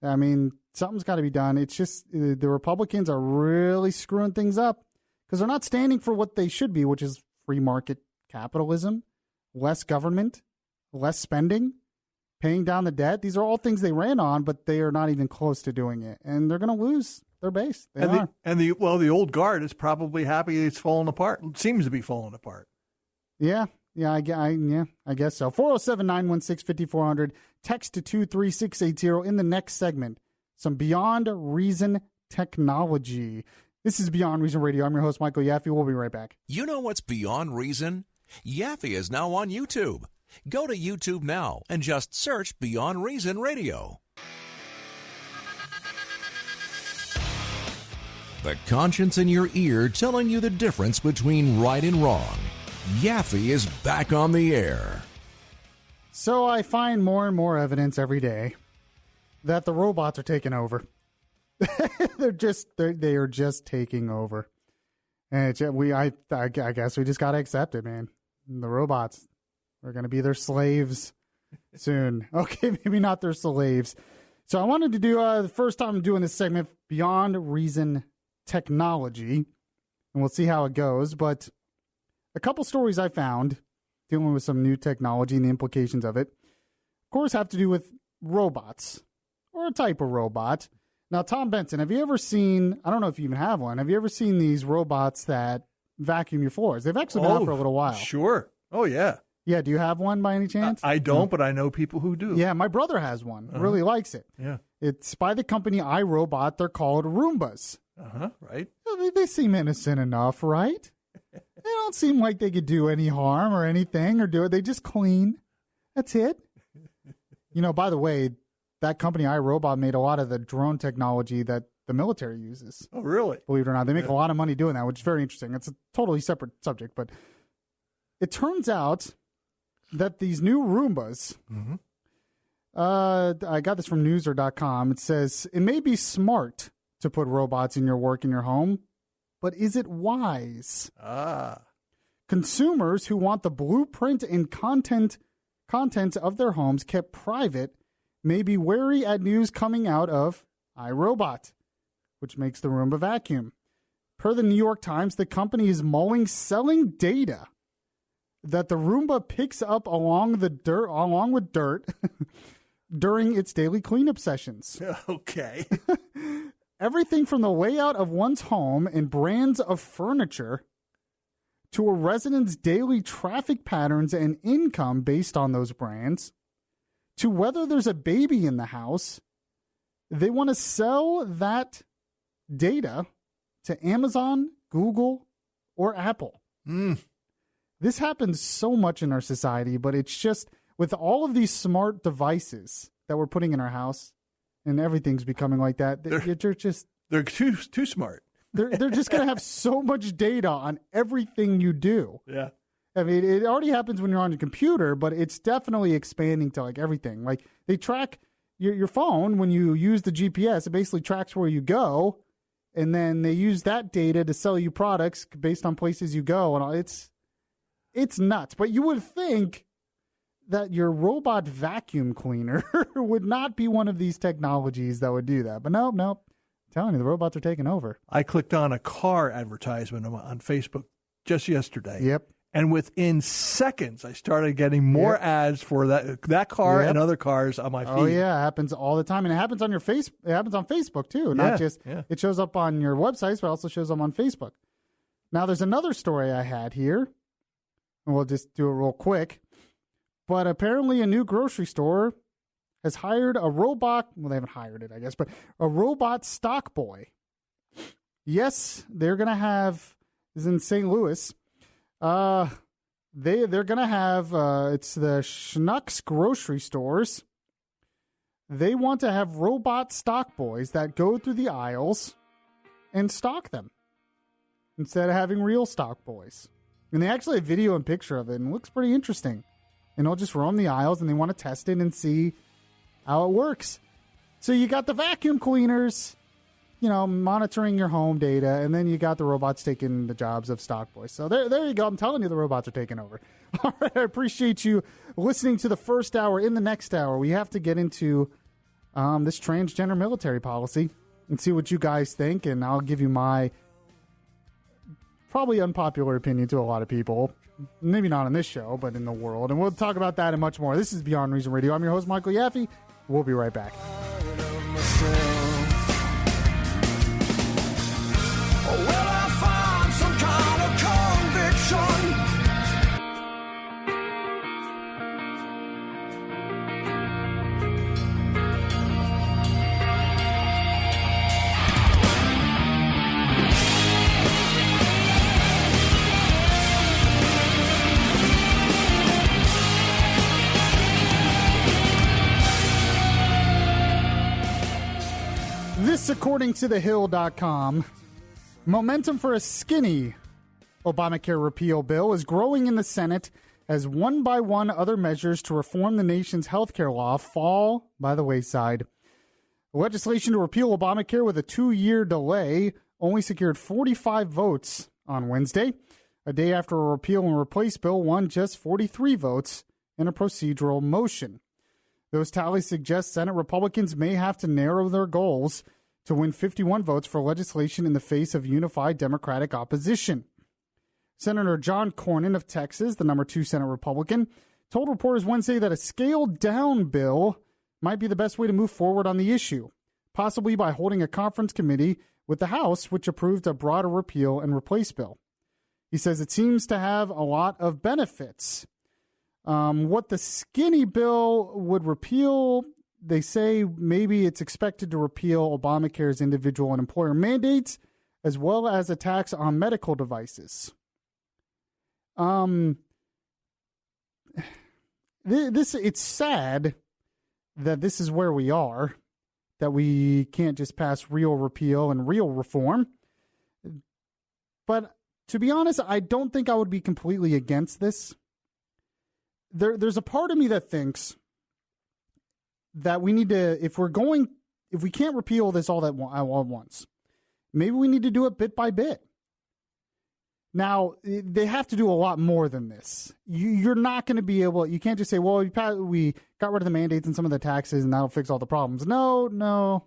I mean, something's got to be done. It's just the Republicans are really screwing things up because they're not standing for what they should be, which is free market capitalism, less government, less spending, paying down the debt. These are all things they ran on, but they are not even close to doing it. And they're going to lose their base. The old guard is probably happy it's falling apart. It seems to be falling apart. Yeah, I guess so. 407-916-5400. Text to 23680 in the next segment. Some Beyond Reason technology. This is Beyond Reason Radio. I'm your host, Michael Yaffee. We'll be right back. You know what's Beyond Reason? Yaffee is now on YouTube. Go to YouTube now and just search Beyond Reason Radio. The conscience in your ear telling you the difference between right and wrong. Yaffee is back on the air. So I find more and more evidence every day that the robots are taking over. They are just taking over. And I guess we just got to accept it, man. The robots are going to be their slaves soon. Okay, maybe not their slaves. So I wanted to do the first time I'm doing this segment, Beyond Reason technology, and we'll see how it goes. But a couple stories I found dealing with some new technology and the implications of it, of course, have to do with robots or a type of robot. Now, Tom Benson, have you ever seen, I don't know if you even have one, have you ever seen these robots that vacuum your floors? They've actually been out for a little while. Sure. Oh, yeah. Yeah, do you have one by any chance? I don't, but I know people who do. Yeah, my brother has one. Really likes it. Yeah. It's by the company iRobot. They're called Roombas. Right. They seem innocent enough, right? They don't seem like they could do any harm or anything or do it. They just clean. That's it. By the way, that company iRobot made a lot of the drone technology that the military uses. Oh, really? Believe it or not. They make a lot of money doing that, which is very interesting. It's a totally separate subject, but it turns out that these new Roombas, I got this from newser.com. It says, it may be smart to put robots in your work in your home, but is it wise? Consumers who want the blueprint and content of their homes kept private may be wary at news coming out of iRobot, which makes the Roomba vacuum. Per the New York Times, the company is mulling selling data that the Roomba picks up along with dirt during its daily cleanup sessions. Okay. Everything from the layout of one's home and brands of furniture to a resident's daily traffic patterns and income based on those brands, to whether there's a baby in the house. They want to sell that data to Amazon, Google, or Apple. This happens so much in our society, but it's just with all of these smart devices that we're putting in our house, and everything's becoming like that. They're too smart. They're just going to have so much data on everything you do. Yeah. I mean, it already happens when you're on your computer, but it's definitely expanding to like everything. Like they track your phone when you use the GPS. It basically tracks where you go, and then they use that data to sell you products based on places you go. And it's nuts. But you would think that your robot vacuum cleaner would not be one of these technologies that would do that. But nope. I'm telling you, the robots are taking over. I clicked on a car advertisement on Facebook just yesterday. Yep. And within seconds, I started getting more ads for that car and other cars on my feed. Oh yeah, it happens all the time, and it happens on your It happens on Facebook too. Not just it shows up on your websites, but also shows up on Facebook. Now, there's another story I had here, and we'll just do it real quick. But apparently, a new grocery store has hired a robot. Well, they haven't hired it, I guess, but a robot stock boy. Yes, they're gonna have. This is in St. Louis. They're gonna have it's the Schnucks grocery stores. They want to have robot stock boys that go through the aisles and stock them instead of having real stock boys. And they actually have video and picture of it, and it looks pretty interesting. And they'll just roam the aisles, and they want to test it and see how it works. So you got the vacuum cleaners, monitoring your home data, and then you got the robots taking the jobs of stock boys. So there you go. I'm telling you, the robots are taking over. All right, I appreciate you listening to the first hour. In the next hour, we have to get into this transgender military policy and see what you guys think, and I'll give you my probably unpopular opinion to a lot of people. Maybe not on this show, but in the world. And we'll talk about that and much more. This is Beyond Reason Radio. I'm your host, Michael Yaffee. We'll be right back. Well, I find some kind of conviction. This, according to thehill.com, momentum for a skinny Obamacare repeal bill is growing in the Senate as one by one other measures to reform the nation's health care law fall by the wayside. The legislation to repeal Obamacare with a 2-year delay only secured 45 votes on Wednesday, a day after a repeal and replace bill won just 43 votes in a procedural motion. Those tallies suggest Senate Republicans may have to narrow their goals to win 51 votes for legislation in the face of unified Democratic opposition. Senator John Cornyn of Texas, the number 2 Senate Republican, told reporters Wednesday that a scaled-down bill might be the best way to move forward on the issue, possibly by holding a conference committee with the House, which approved a broader repeal and replace bill. He says it seems to have a lot of benefits. What the skinny bill would repeal, they say maybe it's expected to repeal Obamacare's individual and employer mandates, as well as a tax on medical devices. It's sad that this is where we are, that we can't just pass real repeal and real reform. But to be honest, I don't think I would be completely against this. There's a part of me that thinks that we need to, if we can't repeal this all at once, maybe we need to do it bit by bit. Now, they have to do a lot more than this. You're not going to be able, you can't just say, well, we got rid of the mandates and some of the taxes and that'll fix all the problems. No.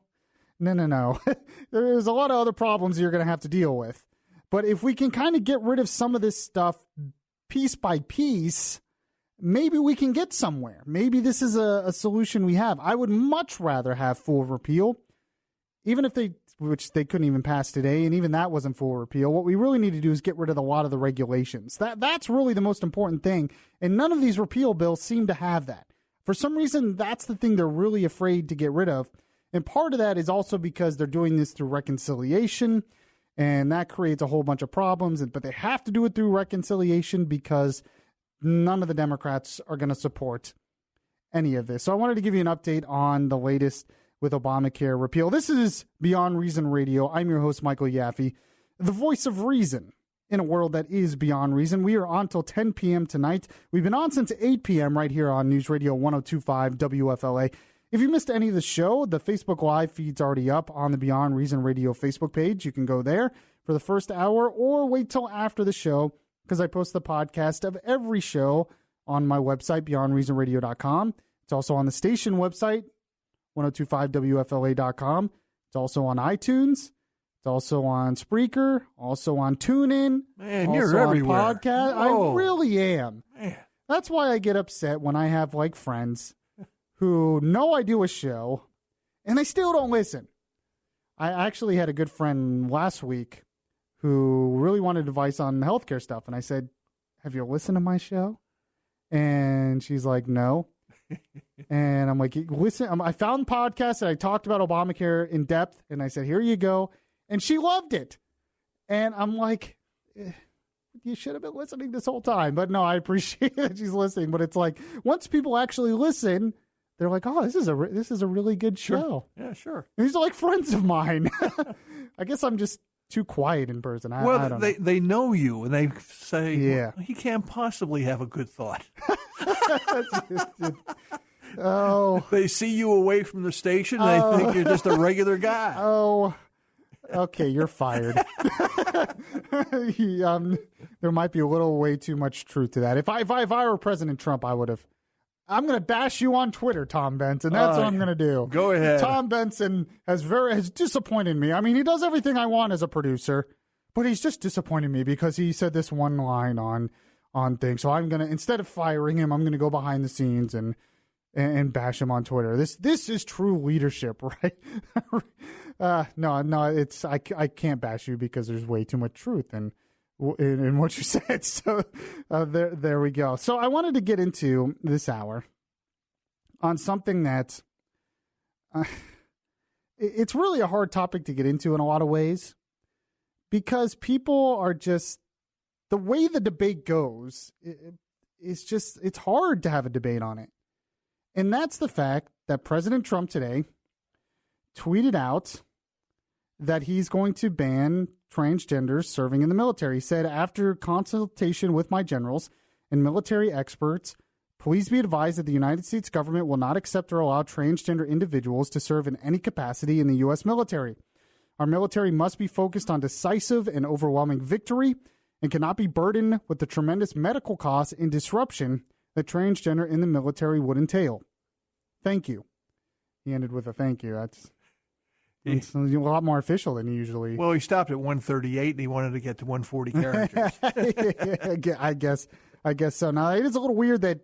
There's a lot of other problems you're going to have to deal with. But if we can kind of get rid of some of this stuff piece by piece, maybe we can get somewhere. Maybe this is a solution we have. I would much rather have full repeal, even if which they couldn't even pass today, and even that wasn't full repeal. What we really need to do is get rid of a lot of the regulations. That's really the most important thing, and none of these repeal bills seem to have that. For some reason, that's the thing they're really afraid to get rid of, and part of that is also because they're doing this through reconciliation, and that creates a whole bunch of problems, but they have to do it through reconciliation because none of the Democrats are going to support any of this. So I wanted to give you an update on the latest with Obamacare repeal. This is Beyond Reason Radio. I'm your host, Michael Yaffee, the voice of reason in a world that is beyond reason. We are on till 10 p.m. tonight. We've been on since 8 p.m. right here on News Radio 102.5 WFLA. If you missed any of the show, the Facebook Live feed's already up on the Beyond Reason Radio Facebook page. You can go there for the first hour or wait till after the show because I post the podcast of every show on my website, beyondreasonradio.com. It's also on the station website, 1025WFLA.com. It's also on iTunes. It's also on Spreaker, also on TuneIn. Man, you're everywhere. On podcast. Whoa. I really am. Man. That's why I get upset when I have like friends who know I do a show and they still don't listen. I actually had a good friend last week who really wanted advice on healthcare stuff. And I said, have you listened to my show? And she's like, no. And I'm like, listen, I found podcasts and I talked about Obamacare in depth. And I said, here you go. And she loved it. And I'm like, you should have been listening this whole time. But no, I appreciate that she's listening. But it's like, once people actually listen, they're like, oh, this is a really good show. Sure. Yeah, sure. And these are like friends of mine. I guess I'm just too quiet in person. I don't know. They know you and they say, yeah, well, he can't possibly have a good thought. Oh, they see you away from the station and they think you're just a regular guy. Oh, okay, you're fired. There might be a little way too much truth to that. If I were President Trump, I would have. I'm going to bash you on Twitter, Tom Benson. That's what I'm going to do. Go ahead. Tom Benson has disappointed me. I mean, he does everything I want as a producer, but he's just disappointed me because he said this one line on things. So I'm going to, instead of firing him, I'm going to go behind the scenes and bash him on Twitter. This is true leadership, right? No, it's I can't bash you because there's way too much truth in what you said. So there we go. So I wanted to get into this hour on something that it's really a hard topic to get into in a lot of ways because people are just, the way the debate goes, it's hard to have a debate on it. And that's the fact that President Trump today tweeted out that he's going to ban transgenders serving in the military. He said, after consultation with my generals and military experts, please be advised that the United States government will not accept or allow transgender individuals to serve in any capacity in the U.S. military. Our military must be focused on decisive and overwhelming victory and cannot be burdened with the tremendous medical costs and disruption that transgender in the military would entail. Thank you. He ended with a thank you. It's a lot more official than usually. Well, he stopped at 138 and he wanted to get to 140 characters. I guess so. Now, it is a little weird that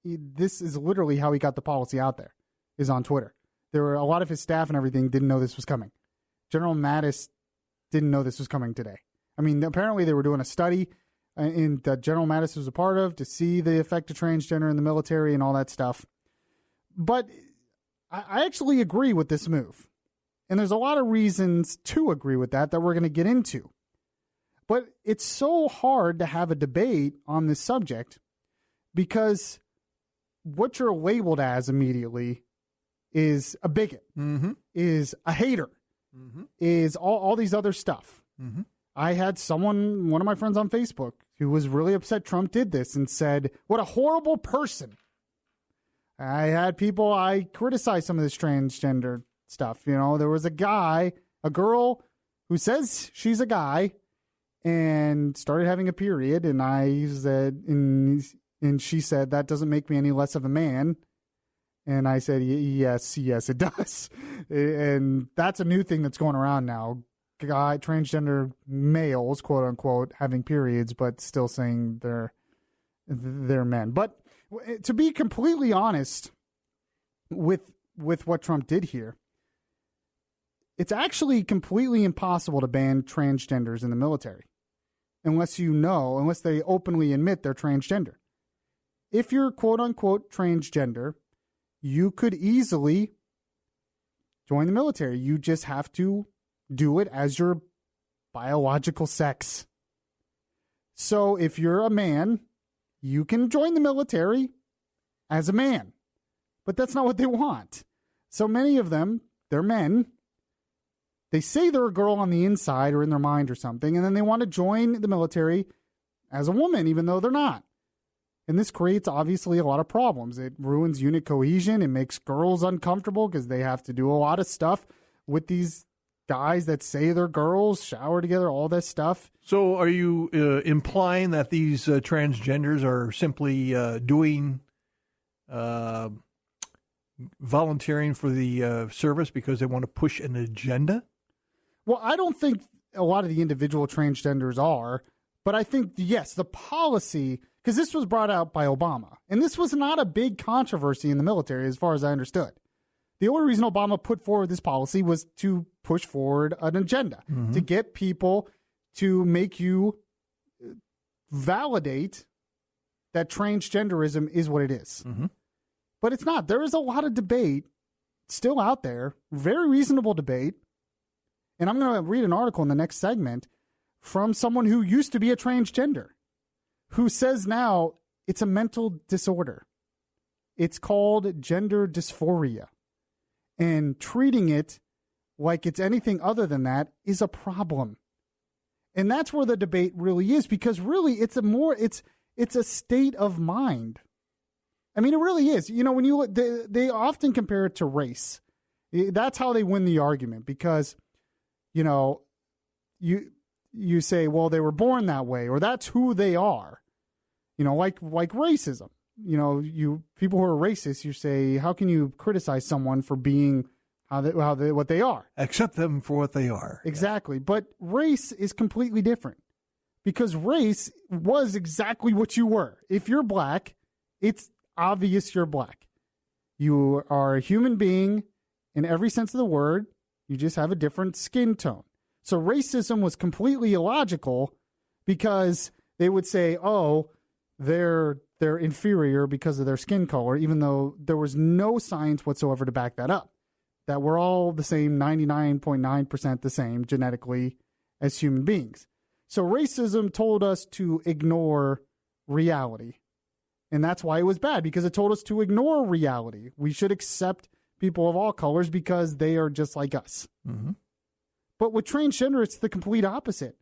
this is literally how he got the policy out there, is on Twitter. There were a lot of his staff and everything didn't know this was coming. General Mattis didn't know this was coming today. I mean, apparently they were doing a study and that General Mattis was a part of, to see the effect of transgender in the military and all that stuff. But I actually agree with this move. And there's a lot of reasons to agree with that we're going to get into. But it's so hard to have a debate on this subject because what you're labeled as immediately is a bigot, is a hater, is all these other stuff. I had one of my friends on Facebook who was really upset Trump did this and said, what a horrible person. I had people, I criticized some of this transgender stuff. There was a girl who says she's a guy and started having a period. And I said, and she said, that doesn't make me any less of a man. And I said, yes, it does. And that's a new thing that's going around now. Transgender males, quote unquote, having periods, but still saying they're men. But to be completely honest with what Trump did here, it's actually completely impossible to ban transgenders in the military unless they openly admit they're transgender. If you're quote unquote transgender, you could easily join the military. You just have to do it as your biological sex. So if you're a man, you can join the military as a man. But that's not what they want. So many of them, they're men. They say they're a girl on the inside or in their mind or something, and then they want to join the military as a woman, even though they're not. And this creates, obviously, a lot of problems. It ruins unit cohesion. It makes girls uncomfortable because they have to do a lot of stuff with these guys that say they're girls, shower together, all this stuff. So are you implying that these transgenders are simply volunteering for the service because they want to push an agenda? Well, I don't think a lot of the individual transgenders are, but I think, yes, the policy, because this was brought out by Obama, and this was not a big controversy in the military as far as I understood. The only reason Obama put forward this policy was to push forward an agenda, to get people to make you validate that transgenderism is what it is. But it's not. There is a lot of debate still out there, very reasonable debate. And I'm going to read an article in the next segment from someone who used to be a transgender, who says now it's a mental disorder. It's called gender dysphoria. And treating it like it's anything other than that is a problem. And that's where the debate really is, because really it's a state of mind. I mean, it really is. When they often compare it to race. That's how they win the argument, because, you say, well, they were born that way, or that's who they are. Like racism. People who are racist, you say, how can you criticize someone for being what they are? Accept them for what they are. Exactly. Yeah. But race is completely different, because race was exactly what you were. If you're black, it's obvious you're black. You are a human being in every sense of the word. You just have a different skin tone. So racism was completely illogical, because they would say, oh, they're inferior because of their skin color, even though there was no science whatsoever to back that up. That we're all the same, 99.9% the same genetically as human beings. So racism told us to ignore reality. And that's why it was bad, because it told us to ignore reality. We should accept people of all colors because they are just like us. But with transgender, it's the complete opposite.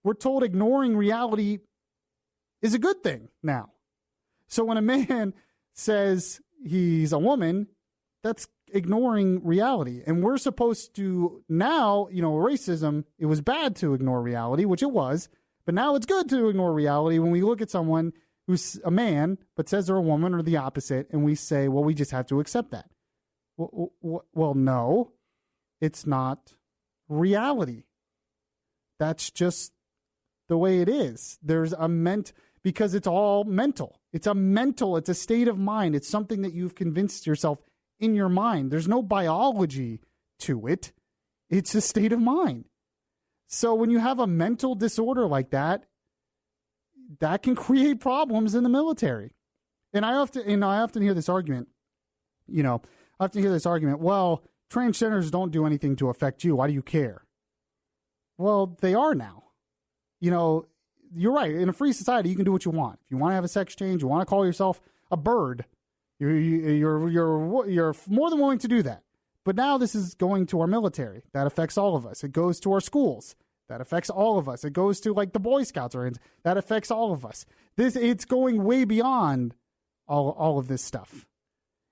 We're told ignoring reality is a good thing now. So when a man says he's a woman, that's ignoring reality. And we're supposed to now, racism, it was bad to ignore reality, which it was, but now it's good to ignore reality when we look at someone who's a man but says they're a woman, or the opposite, and we say, well, we just have to accept that. Well, no, it's not reality. That's just the way it is. There's because it's all mental. It's a state of mind. It's something that you've convinced yourself in your mind. There's no biology to it. It's a state of mind. So when you have a mental disorder like that, that can create problems in the military. And I often hear this argument, well, transgenders don't do anything to affect you. Why do you care? Well, they are now. You're right. In a free society, you can do what you want. If you want to have a sex change, you want to call yourself a bird, you're more than willing to do that. But now this is going to our military. That affects all of us. It goes to our schools. That affects all of us. It goes to like the Boy Scouts that affects all of us. It's going way beyond all of this stuff.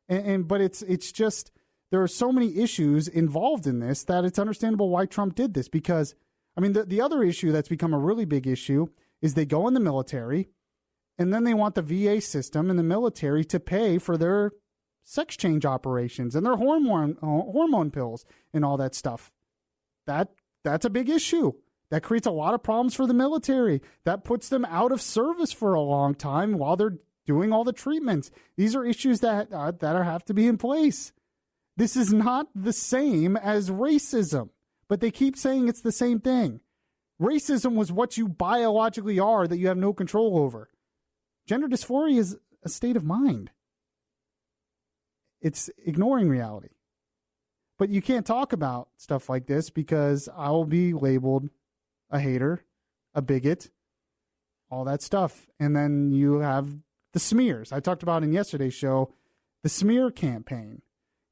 But it's just, there are so many issues involved in this that it's understandable why Trump did this. Because, the other issue that's become a really big issue is they go in the military and then they want the VA system and the military to pay for their sex change operations and their hormone pills and all that stuff. That's a big issue. That creates a lot of problems for the military. That puts them out of service for a long time while they're doing all the treatments. These are issues that have to be in place. This is not the same as racism, but they keep saying it's the same thing. Racism was what you biologically are that you have no control over. Gender dysphoria is a state of mind. It's ignoring reality. But you can't talk about stuff like this because I will be labeled a hater, a bigot, all that stuff. And then you have the smears. I talked about in yesterday's show, the smear campaign.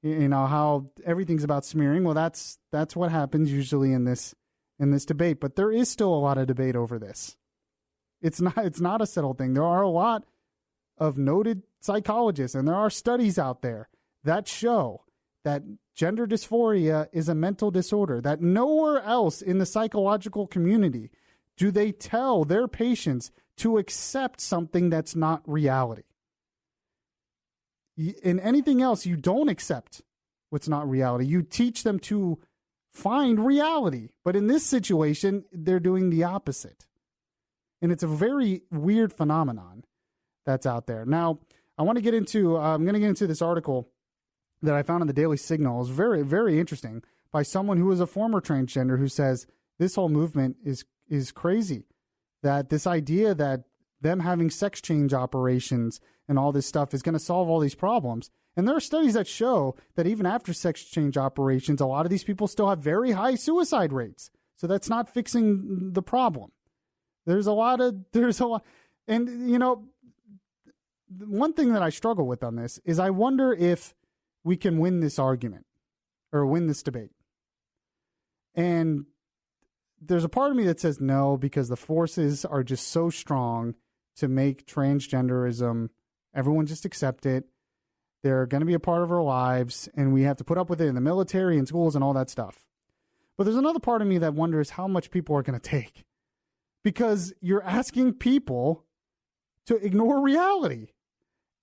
How everything's about smearing. Well, that's what happens usually in this debate. But there is still a lot of debate over this. It's not a settled thing. There are a lot of noted psychologists, and there are studies out there that show that gender dysphoria is a mental disorder, that nowhere else in the psychological community do they tell their patients to accept something that's not reality. In anything else, you don't accept what's not reality. You teach them to find reality. But in this situation, they're doing the opposite. And it's a very weird phenomenon that's out there. Now, I'm going to get into this article that I found in the Daily Signal. It's very, very interesting, by someone who is a former transgender who says this whole movement is crazy. That this idea that them having sex change operations and all this stuff is going to solve all these problems. And there are studies that show that even after sex change operations, a lot of these people still have very high suicide rates. So that's not fixing the problem. There's a lot. And, one thing that I struggle with on this is I wonder if we can win this argument or win this debate. And there's a part of me that says no, because the forces are just so strong to make transgenderism, everyone just accept it. They're going to be a part of our lives, and we have to put up with it in the military and schools and all that stuff. But there's another part of me that wonders how much people are going to take, because you're asking people to ignore reality.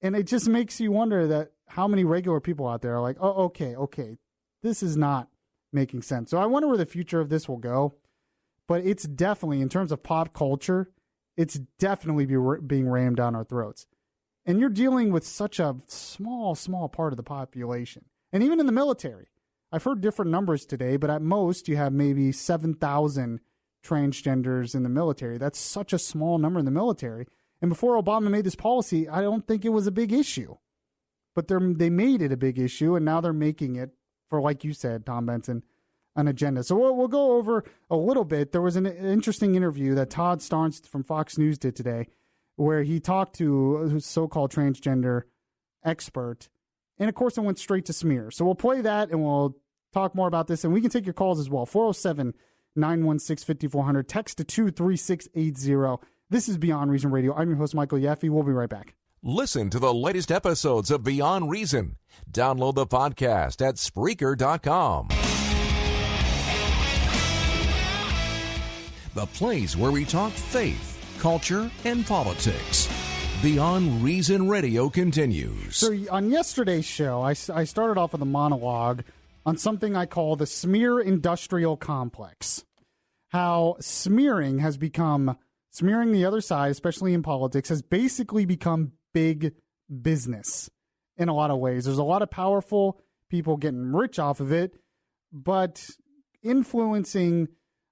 And it just makes you wonder that how many regular people out there are like, oh, okay, this is not making sense. So I wonder where the future of this will go. But it's definitely, in terms of pop culture, it's definitely being rammed down our throats. And you're dealing with such a small part of the population. And even in the military, I've heard different numbers today, but at most you have maybe 7,000 transgenders in the military. That's such a small number in the military. And before Obama made this policy, I don't think it was a big issue. But they made it a big issue, and now they're making it, for, like you said, Tom Benson, an agenda. So we'll go over a little bit. There was an interesting interview that Todd Starnes from Fox News did today, where he talked to a so-called transgender expert. And, of course, it went straight to smear. So we'll play that, and we'll talk more about this. And we can take your calls as well. 407-916-5400. Text to 23680. This is Beyond Reason Radio. I'm your host, Michael Yaffee. We'll be right back. Listen to the latest episodes of Beyond Reason. Download the podcast at Spreaker.com. The place where we talk faith, culture, and politics. Beyond Reason Radio continues. So on yesterday's show, I started off with a monologue on something I call the smear industrial complex. How smearing the other side, especially in politics, has basically become big business in a lot of ways. There's a lot of powerful people getting rich off of it, but influencing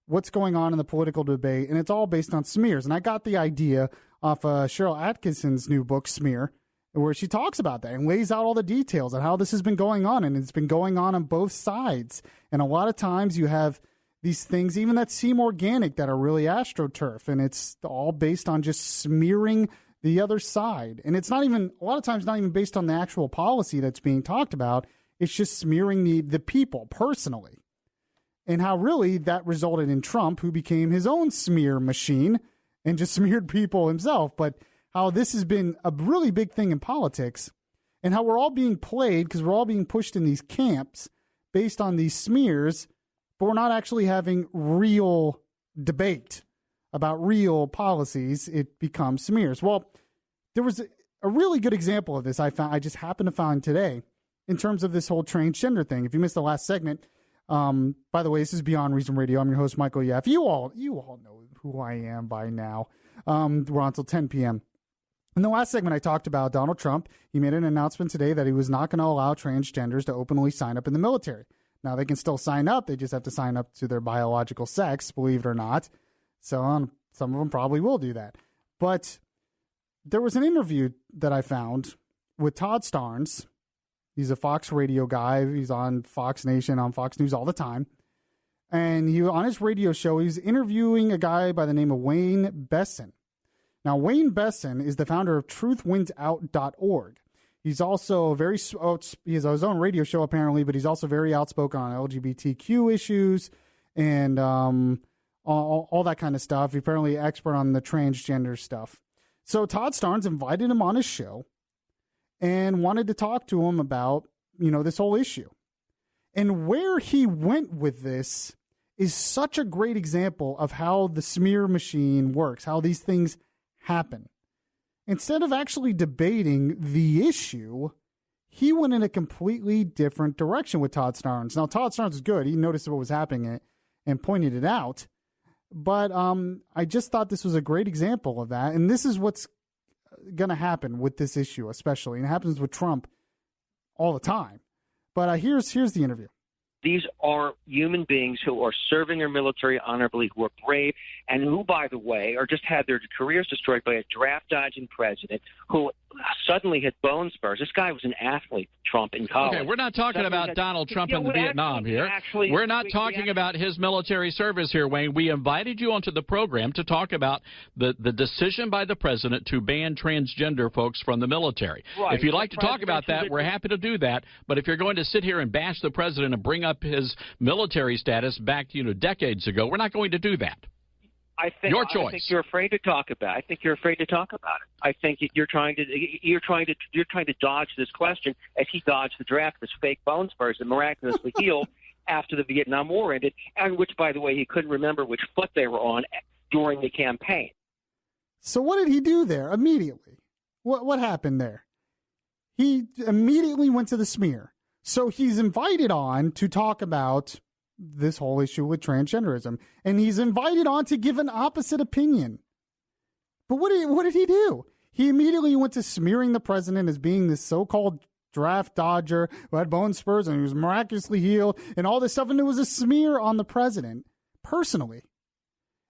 what's going on in the political debate, and it's all based on smears. And I got the idea off Cheryl Atkinson's new book, Smear, where she talks about that and lays out all the details on how this has been going on, and it's been going on both sides. And a lot of times you have these things, even that seem organic, that are really astroturf, and it's all based on just smearing the other side. And it's not even, a lot of times, not even based on the actual policy that's being talked about. It's just smearing the people personally. And how really that resulted in Trump, who became his own smear machine and just smeared people himself. But how this has been a really big thing in politics, and how we're all being played because we're all being pushed in these camps based on these smears, but we're not actually having real debate about real policies. It becomes smears. Well, there was a really good example of this I just happened to find today in terms of this whole transgender thing. If you missed the last segment, by the way, this is Beyond Reason Radio. I'm your host, Michael Yaffee. You all know who I am by now. We're on until 10 p.m. In the last segment, I talked about Donald Trump. He made an announcement today that he was not going to allow transgenders to openly sign up in the military. Now, they can still sign up. They just have to sign up to their biological sex, believe it or not. So some of them probably will do that. But there was an interview that I found with Todd Starnes. He's a Fox radio guy. He's on Fox Nation, on Fox News all the time. And on his radio show, he's interviewing a guy by the name of Wayne Besson. Now, Wayne Besson is the founder of truthwinsout.org. He's also he has his own radio show apparently, but he's also very outspoken on LGBTQ issues and all that kind of stuff. He's apparently an expert on the transgender stuff. So Todd Starnes invited him on his show and wanted to talk to him about, this whole issue. And where he went with this is such a great example of how the smear machine works, how these things happen. Instead of actually debating the issue, he went in a completely different direction with Todd Starnes. Now, Todd Starnes is good. He noticed what was happening and pointed it out. But I just thought this was a great example of that. And this is what's going to happen with this issue, especially. And it happens with Trump all the time. But here's the interview. These are human beings who are serving their military honorably, who are brave, and who, by the way, are just had their careers destroyed by a draft-dodging president who suddenly had bone spurs. This guy was an athlete, Trump, in college. Okay, we're not talking about Donald Trump and Vietnam here. We're not talking about his military service here, Wayne. We invited you onto the program to talk about the decision by the president to ban transgender folks from the military. Right. If you'd like to talk about that, we're happy to do that. But if you're going to sit here and bash the president and bring up his military status back, decades ago, we're not going to do that. Your choice. I think you're afraid to talk about it. I think you're afraid to talk about it. I think you're trying to dodge this question as he dodged the draft with his fake bone spurs and miraculously healed after the Vietnam War ended, and which, by the way, he couldn't remember which foot they were on during the campaign. So what did he do there immediately? What happened there? He immediately went to the smear. So he's invited on to talk about this whole issue with transgenderism, and he's invited on to give an opposite opinion. But what did he do? He immediately went to smearing the president as being this so-called draft dodger who had bone spurs and he was miraculously healed and all this stuff, and it was a smear on the president personally.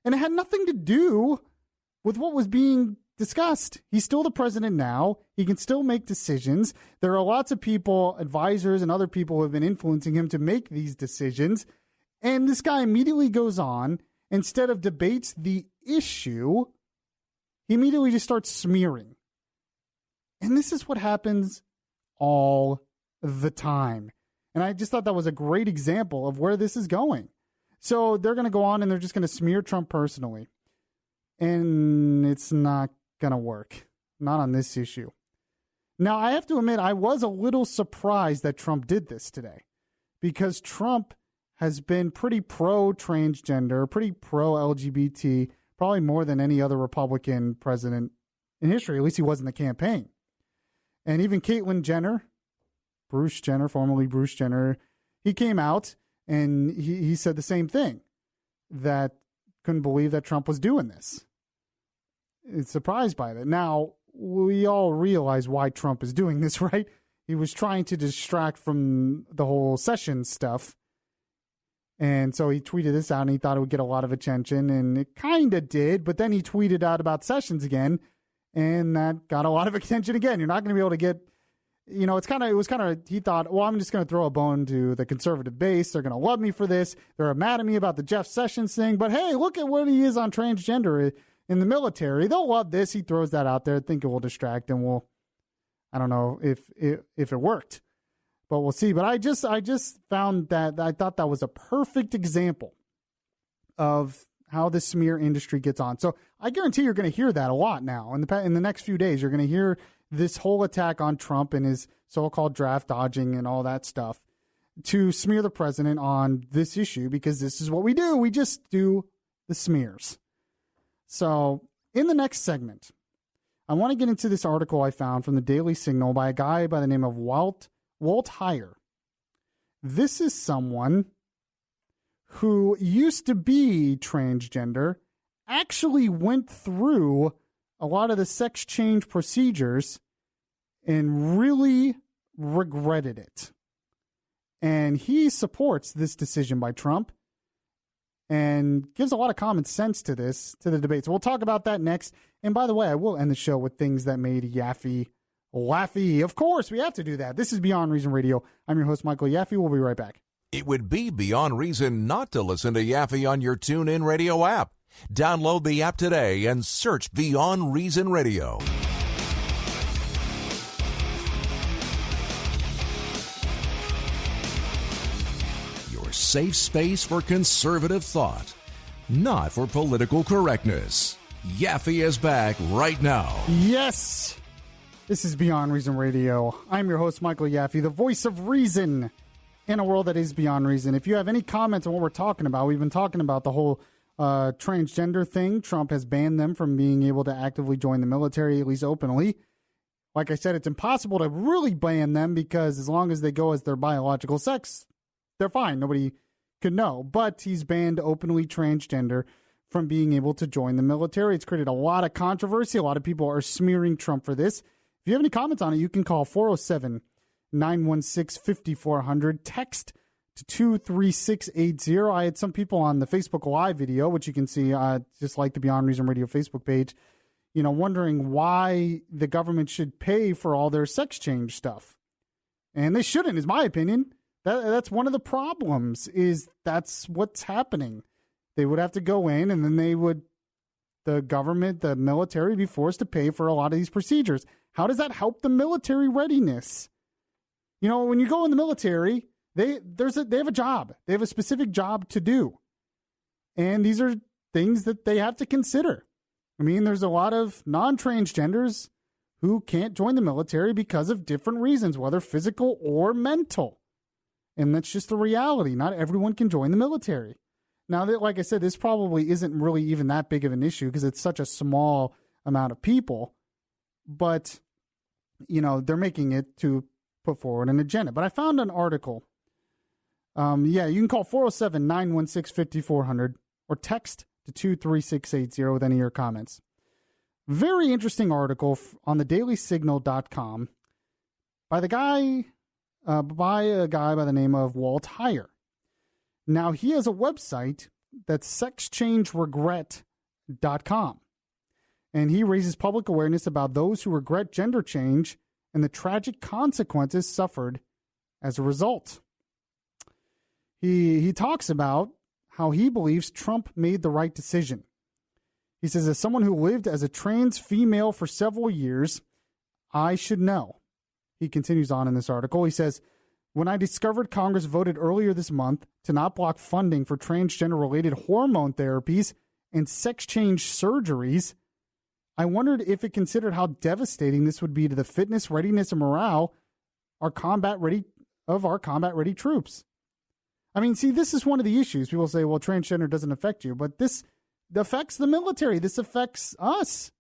And it had nothing to do with what was being discussed. He's still the president now. He can still make decisions. There are lots of people, advisors and other people who have been influencing him to make these decisions. And this guy immediately goes on, instead of debates the issue, he immediately just starts smearing. And this is what happens all the time. And I just thought that was a great example of where this is going. So they're going to go on and they're just going to smear Trump personally. And it's not going to work. Not on this issue. Now, I have to admit, I was a little surprised that Trump did this today. Because Trump has been pretty pro-transgender, pretty pro-LGBT, probably more than any other Republican president in history. At least he was in the campaign. And even Caitlyn Jenner, Bruce Jenner, formerly Bruce Jenner, he came out and he said the same thing, that couldn't believe that Trump was doing this. It's surprised by that. Now, we all realize why Trump is doing this, right? He was trying to distract from the whole Sessions stuff. And so he tweeted this out and he thought it would get a lot of attention, and it kind of did. But then he tweeted out about Sessions again And that got a lot of attention again. You're not going to be able to get, it was kind of, he thought, well, I'm just going to throw a bone to the conservative base. They're going to love me for this. They're mad at me about the Jeff Sessions thing. But hey, look at what he is on transgender in the military. They'll love this. He throws that out there. I think it will distract and I don't know if it worked, but we'll see. But I just found that I thought that was a perfect example of how the smear industry gets on. So I guarantee you're going to hear that a lot now. In the next few days, you're going to hear this whole attack on Trump and his so-called draft dodging and all that stuff to smear the president on this issue, because this is what we do. We just do the smears. So in the next segment, I want to get into this article I found from the Daily Signal by a guy by the name of Walt Heyer. This is someone who used to be transgender, actually went through a lot of the sex change procedures and really regretted it. And he supports this decision by Trump and gives a lot of common sense to the debate. So we'll talk about that next. And by the way, I will end the show with things that made Yaffee laughy. Of course, we have to do that. This is Beyond Reason Radio. I'm your host, Michael Yaffee. We'll be right back. It would be beyond reason not to listen to Yaffee on your TuneIn Radio app. Download the app today and search Beyond Reason Radio. Your safe space for conservative thought, not for political correctness. Yaffee is back right now. Yes, this is Beyond Reason Radio. I'm your host, Michael Yaffee, the voice of reason in a world that is beyond reason. If you have any comments on what we're talking about, we've been talking about the whole transgender thing. Trump has banned them from being able to actively join the military, at least openly. Like I said, it's impossible to really ban them because as long as they go as their biological sex, they're fine. Nobody could know. But he's banned openly transgender from being able to join the military. It's created a lot of controversy. A lot of people are smearing Trump for this. If you have any comments on it, you can call 407-916-5400. Text to 23680. I had some people on the Facebook Live video, which you can see just like the Beyond Reason Radio Facebook page, wondering why the government should pay for all their sex change stuff. And they shouldn't, is my opinion. That's one of the problems, is that's what's happening. They would have to go in and then the government, the military, be forced to pay for a lot of these procedures. How does that help the military readiness? When you go in the military, they have a job. They have a specific job to do. And these are things that they have to consider. I mean, there's a lot of non-transgenders who can't join the military because of different reasons, whether physical or mental. And that's just the reality. Not everyone can join the military. Now, like I said, this probably isn't really even that big of an issue because it's such a small amount of people. But, they're making it to put forward an agenda. But I found an article. You can call 407-916-5400 or text to 23680 with any of your comments. Very interesting article on thedailysignal.com by a guy by the name of Walt Heyer. Now, he has a website that's sexchangeregret.com. And he raises public awareness about those who regret gender change and the tragic consequences suffered as a result. He talks about how he believes Trump made the right decision. He says, as someone who lived as a trans female for several years, I should know. He continues on in this article. He says, when I discovered Congress voted earlier this month to not block funding for transgender-related hormone therapies and sex change surgeries, I wondered if it considered how devastating this would be to the fitness, readiness, and morale of our combat-ready troops. I mean, see, this is one of the issues. People say, well, transgender doesn't affect you, but this affects the military. This affects us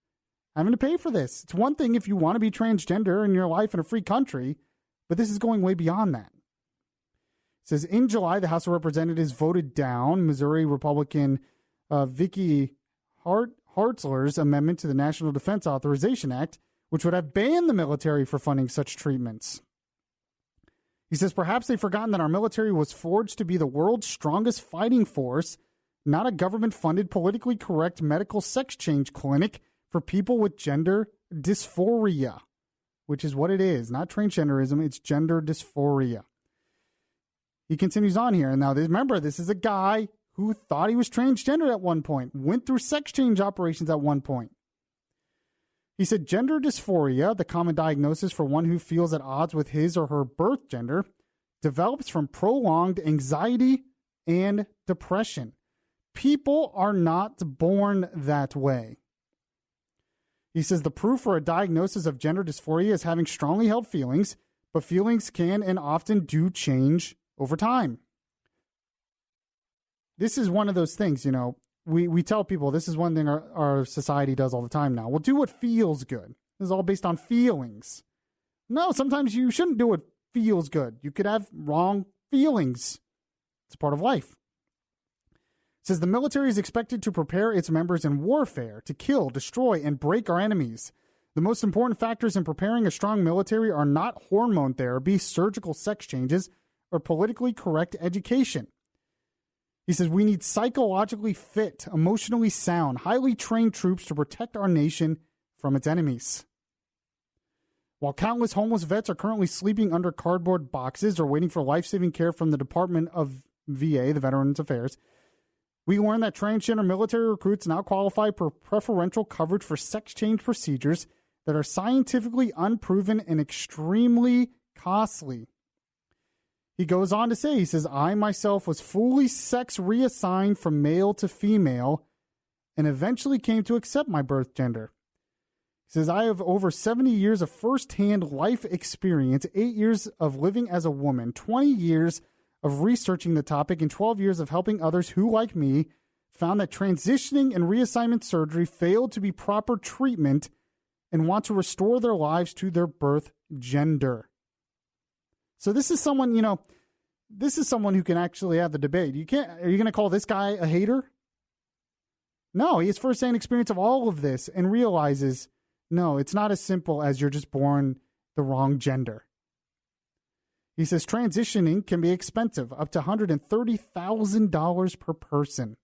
having to pay for this. It's one thing if you want to be transgender in your life in a free country, but this is going way beyond that. It says, in July, the House of Representatives voted down Missouri Republican Vicky Hartzler's amendment to the National Defense Authorization Act, which would have banned the military for funding such treatments. He says, perhaps they've forgotten that our military was forged to be the world's strongest fighting force, not a government-funded, politically correct medical sex change clinic for people with gender dysphoria, which is what it is. Not transgenderism, it's gender dysphoria. He continues on here. And now, remember, this is a guy who thought he was transgender at one point, went through sex change operations at one point. He said gender dysphoria, the common diagnosis for one who feels at odds with his or her birth gender, develops from prolonged anxiety and depression. People are not born that way. He says the proof for a diagnosis of gender dysphoria is having strongly held feelings, but feelings can and often do change over time. This is one of those things, you know, we tell people this is one thing our society does all the time now. We'll do what feels good. This is all based on feelings. No, sometimes you shouldn't do what feels good. You could have wrong feelings. It's part of life. It says the military is expected to prepare its members in warfare to kill, destroy, and break our enemies. The most important factors in preparing a strong military are not hormone therapy, surgical sex changes, or politically correct education. He says we need psychologically fit, emotionally sound, highly trained troops to protect our nation from its enemies. While countless homeless vets are currently sleeping under cardboard boxes or waiting for life-saving care from the Department of VA, the Veterans Affairs, we learned that transgender military recruits now qualify for preferential coverage for sex change procedures that are scientifically unproven and extremely costly. He goes on to say, he says, I myself was fully sex reassigned from male to female and eventually came to accept my birth gender. He says, I have over 70 years of firsthand life experience, 8 years of living as a woman, 20 years of researching the topic, and 12 years of helping others who, like me, found that transitioning and reassignment surgery failed to be proper treatment and want to restore their lives to their birth gender. So this is someone, you know, this is someone who can actually have the debate. Are you going to call this guy a hater? No, he has firsthand experience of all of this and realizes, no, it's not as simple as you're just born the wrong gender. He says transitioning can be expensive, up to $130,000 per person.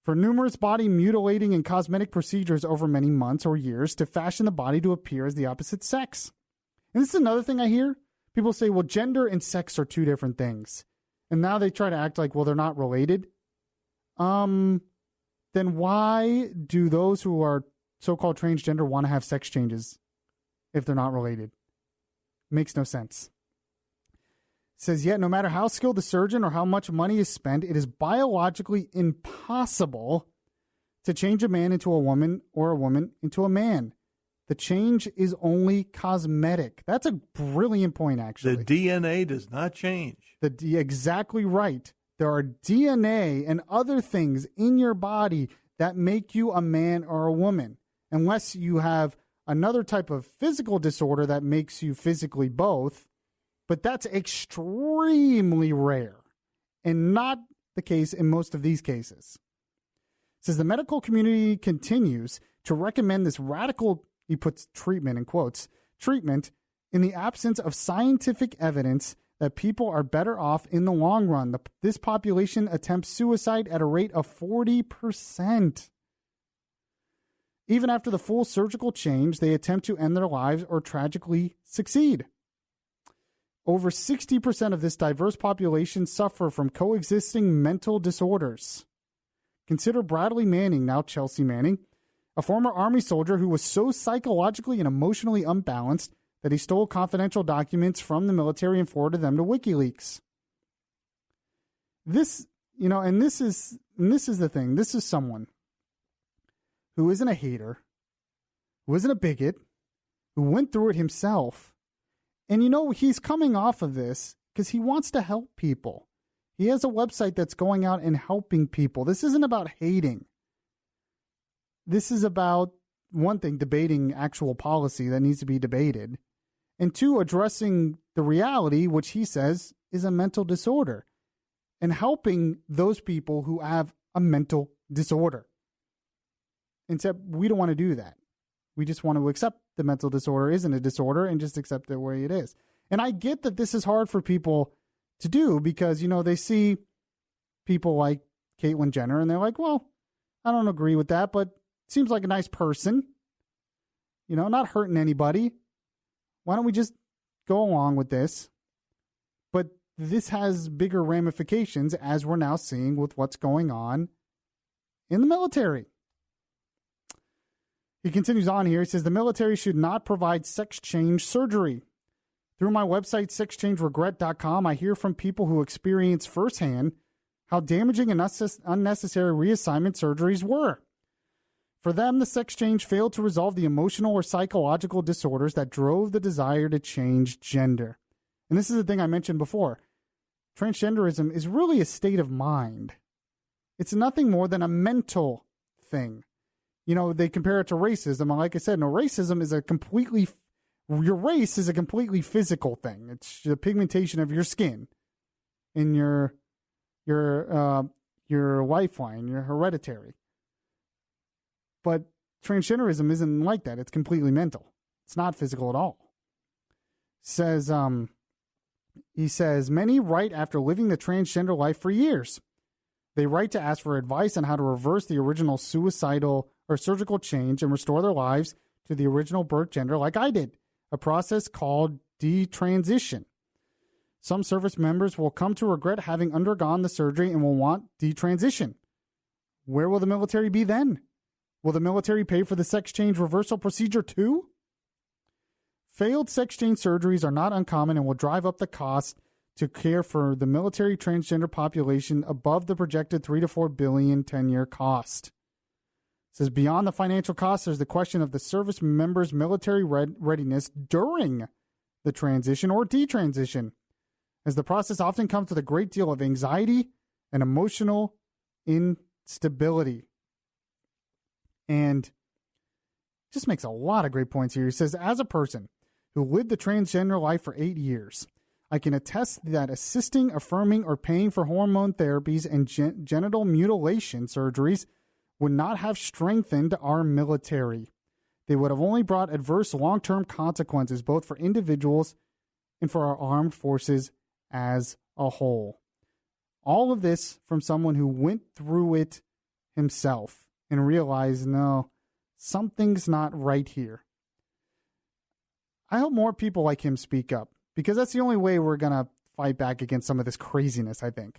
For numerous body mutilating and cosmetic procedures over many months or years to fashion the body to appear as the opposite sex. And this is another thing I hear. People say, well, gender and sex are two different things. And now they try to act like, well, they're not related. Then why do those who are so-called transgender want to have sex changes if they're not related? Makes no sense. It says, yet no matter how skilled the surgeon or how much money is spent, it is biologically impossible to change a man into a woman or a woman into a man. The change is only cosmetic. That's a brilliant point, actually. The DNA does not change. Exactly right. There are DNA and other things in your body that make you a man or a woman, unless you have another type of physical disorder that makes you physically both. But that's extremely rare and not the case in most of these cases. It says the medical community continues to recommend this radical, he puts treatment in quotes, treatment in the absence of scientific evidence that people are better off in the long run. This population attempts suicide at a rate of 40%. Even after the full surgical change, they attempt to end their lives or tragically succeed. Over 60% of this diverse population suffer from coexisting mental disorders. Consider Bradley Manning, now Chelsea Manning, a former Army soldier who was so psychologically and emotionally unbalanced that he stole confidential documents from the military and forwarded them to WikiLeaks. This, you know, and this is the thing. This is someone who isn't a hater, who isn't a bigot, who went through it himself. And, you know, he's coming off of this because he wants to help people. He has a website that's going out and helping people. This isn't about hating. This is about, one thing, debating actual policy that needs to be debated. And two, addressing the reality, which he says is a mental disorder. And helping those people who have a mental disorder. Except we don't want to do that. We just want to accept the mental disorder isn't a disorder and just accept it the way it is. And I get that this is hard for people to do because, you know, they see people like Caitlyn Jenner and they're like, well, I don't agree with that, but seems like a nice person. not hurting anybody. Why don't we just go along with this? But this has bigger ramifications, as we're now seeing with what's going on in the military. He continues on here. He says, the military should not provide sex change surgery. Through my website, sexchangeregret.com, I hear from people who experience firsthand how damaging and unnecessary reassignment surgeries were. For them, the sex change failed to resolve the emotional or psychological disorders that drove the desire to change gender. And this is the thing I mentioned before. Transgenderism is really a state of mind. It's nothing more than a mental thing. They compare it to racism. And like I said, racism is your race is a completely physical thing. It's the pigmentation of your skin and your lifeline, your hereditary. But transgenderism isn't like that. It's completely mental. It's not physical at all. He says, many write after living the transgender life for years. They write to ask for advice on how to reverse the original suicidal or surgical change and restore their lives to the original birth gender like I did, a process called detransition. Some service members will come to regret having undergone the surgery and will want detransition. Where will the military be then? Will the military pay for the sex change reversal procedure too? Failed sex change surgeries are not uncommon and will drive up the cost to care for the military transgender population above the projected $3 to $4 billion 10-year cost. It says beyond the financial cost, there's the question of the service member's military readiness during the transition or detransition, as the process often comes with a great deal of anxiety and emotional instability. And just makes a lot of great points here. He says, as a person who lived the transgender life for 8 years, I can attest that assisting, affirming, or paying for hormone therapies and genital mutilation surgeries would not have strengthened our military. They would have only brought adverse long-term consequences both for individuals and for our armed forces as a whole. All of this from someone who went through it himself and realized, no, something's not right here. I hope more people like him speak up, because that's the only way we're going to fight back against some of this craziness, I think.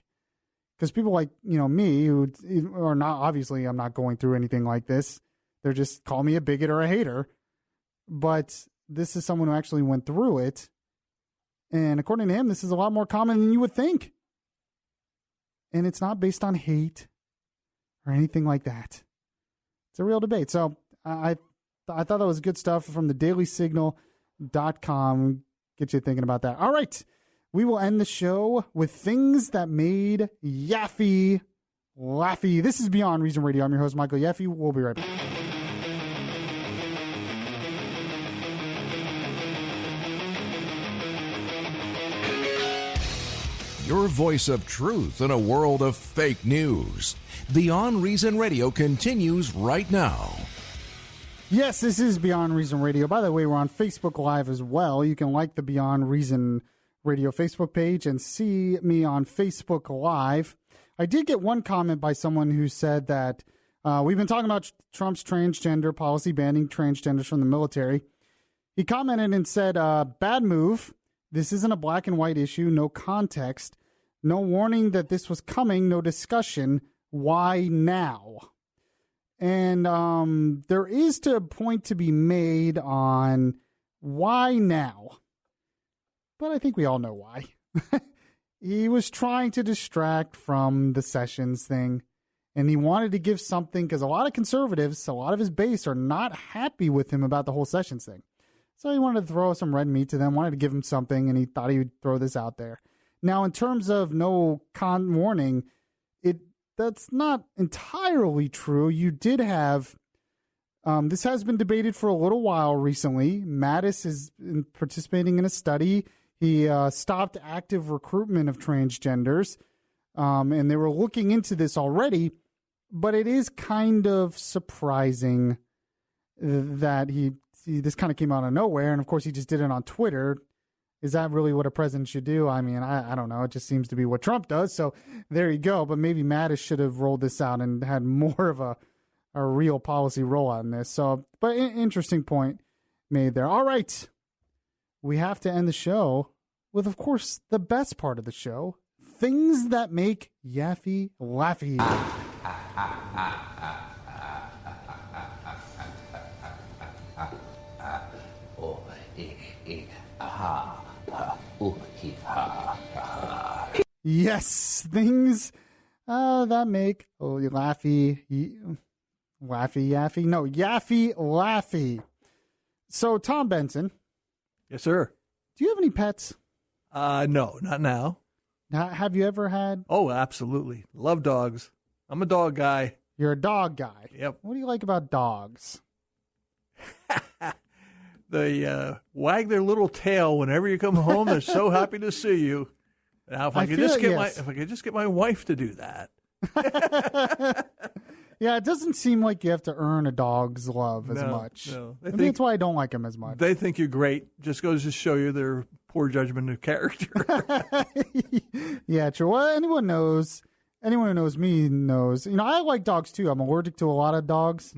Because people like, me, who are not, obviously I'm not going through anything like this. They're just call me a bigot or a hater. But this is someone who actually went through it. And according to him, this is a lot more common than you would think. And it's not based on hate or anything like that. It's a real debate. So I thought that was good stuff from the dailysignal.com. Get you thinking about that. All right. We will end the show with things that made Yaffee laughy. This is Beyond Reason Radio. I'm your host, Michael Yaffee. We'll be right back. Your voice of truth in a world of fake news. Beyond Reason Radio continues right now. Yes, this is Beyond Reason Radio. By the way, we're on Facebook Live as well. You can like the Beyond Reason Radio Facebook page and see me on Facebook Live. I did get one comment by someone who said that we've been talking about Trump's transgender policy, banning transgenders from the military. He commented and said, bad move. This isn't a black and white issue. No context. No warning that this was coming. No discussion. Why now? And there is a point to be made on why now. But I think we all know why. He was trying to distract from the Sessions thing. And he wanted to give something, because a lot of conservatives, a lot of his base are not happy with him about the whole Sessions thing. So he wanted to throw some red meat to them, wanted to give them something, and he thought he would throw this out there. Now, in terms of no warning, that's not entirely true. You did have, this has been debated for a little while recently. Mattis is participating in a study. He stopped active recruitment of transgenders, and they were looking into this already, but it is kind of surprising that this kind of came out of nowhere, and of course he just did it on Twitter. Is that really what a president should do? I mean, I don't know. It just seems to be what Trump does, so there you go. But maybe Mattis should have rolled this out and had more of a real policy rollout in this. So, but interesting point. made there. All right. We have to end the show with, of course, the best part of the show, things that make Yaffee laughy. Yes, things that make Yaffee laughy. So, Tom Benson. Yes, sir. Do you have any pets? No, not now. Have you ever had? Oh, absolutely. Love dogs. I'm a dog guy. You're a dog guy. Yep. What do you like about dogs? They wag their little tail whenever you come home. They're so happy to see you. Now, if I could just get my wife to do that. Yeah, it doesn't seem like you have to earn a dog's love as much. No. Maybe that's why I don't like them as much. They think you're great. Just goes to show you their poor judgment of character. Yeah, true. Well, anyone who knows me knows. I like dogs too. I'm allergic to a lot of dogs.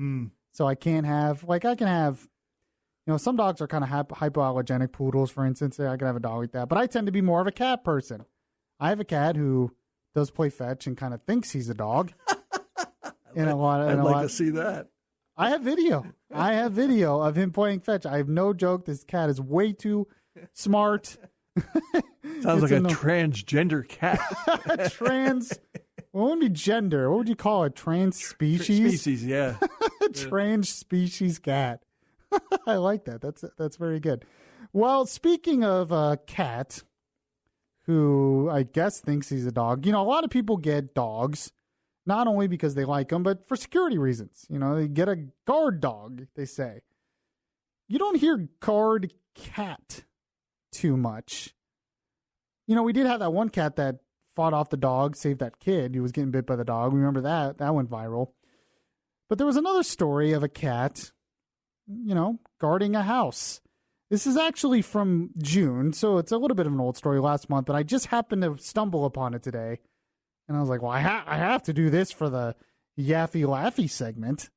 So I can't have, I can have, some dogs are kind of hypoallergenic. Poodles, for instance. I can have a dog like that. But I tend to be more of a cat person. I have a cat who does play fetch and kind of thinks he's a dog. I'd like to see that. I have video of him playing fetch. I have no joke. This cat is way too smart. Sounds like a transgender cat. What would be gender? What would you call it? Trans species? Species, yeah. Trans species cat. I like that. That's very good. Well, speaking of a cat who I guess thinks he's a dog, a lot of people get dogs. Not only because they like them, but for security reasons. They get a guard dog, they say. You don't hear guard cat too much. We did have that one cat that fought off the dog, saved that kid who was getting bit by the dog. Remember that? That went viral. But there was another story of a cat, guarding a house. This is actually from June, so it's a little bit of an old story last month, but I just happened to stumble upon it today. And I was like, well, I have to do this for the Yaffee Laffy segment.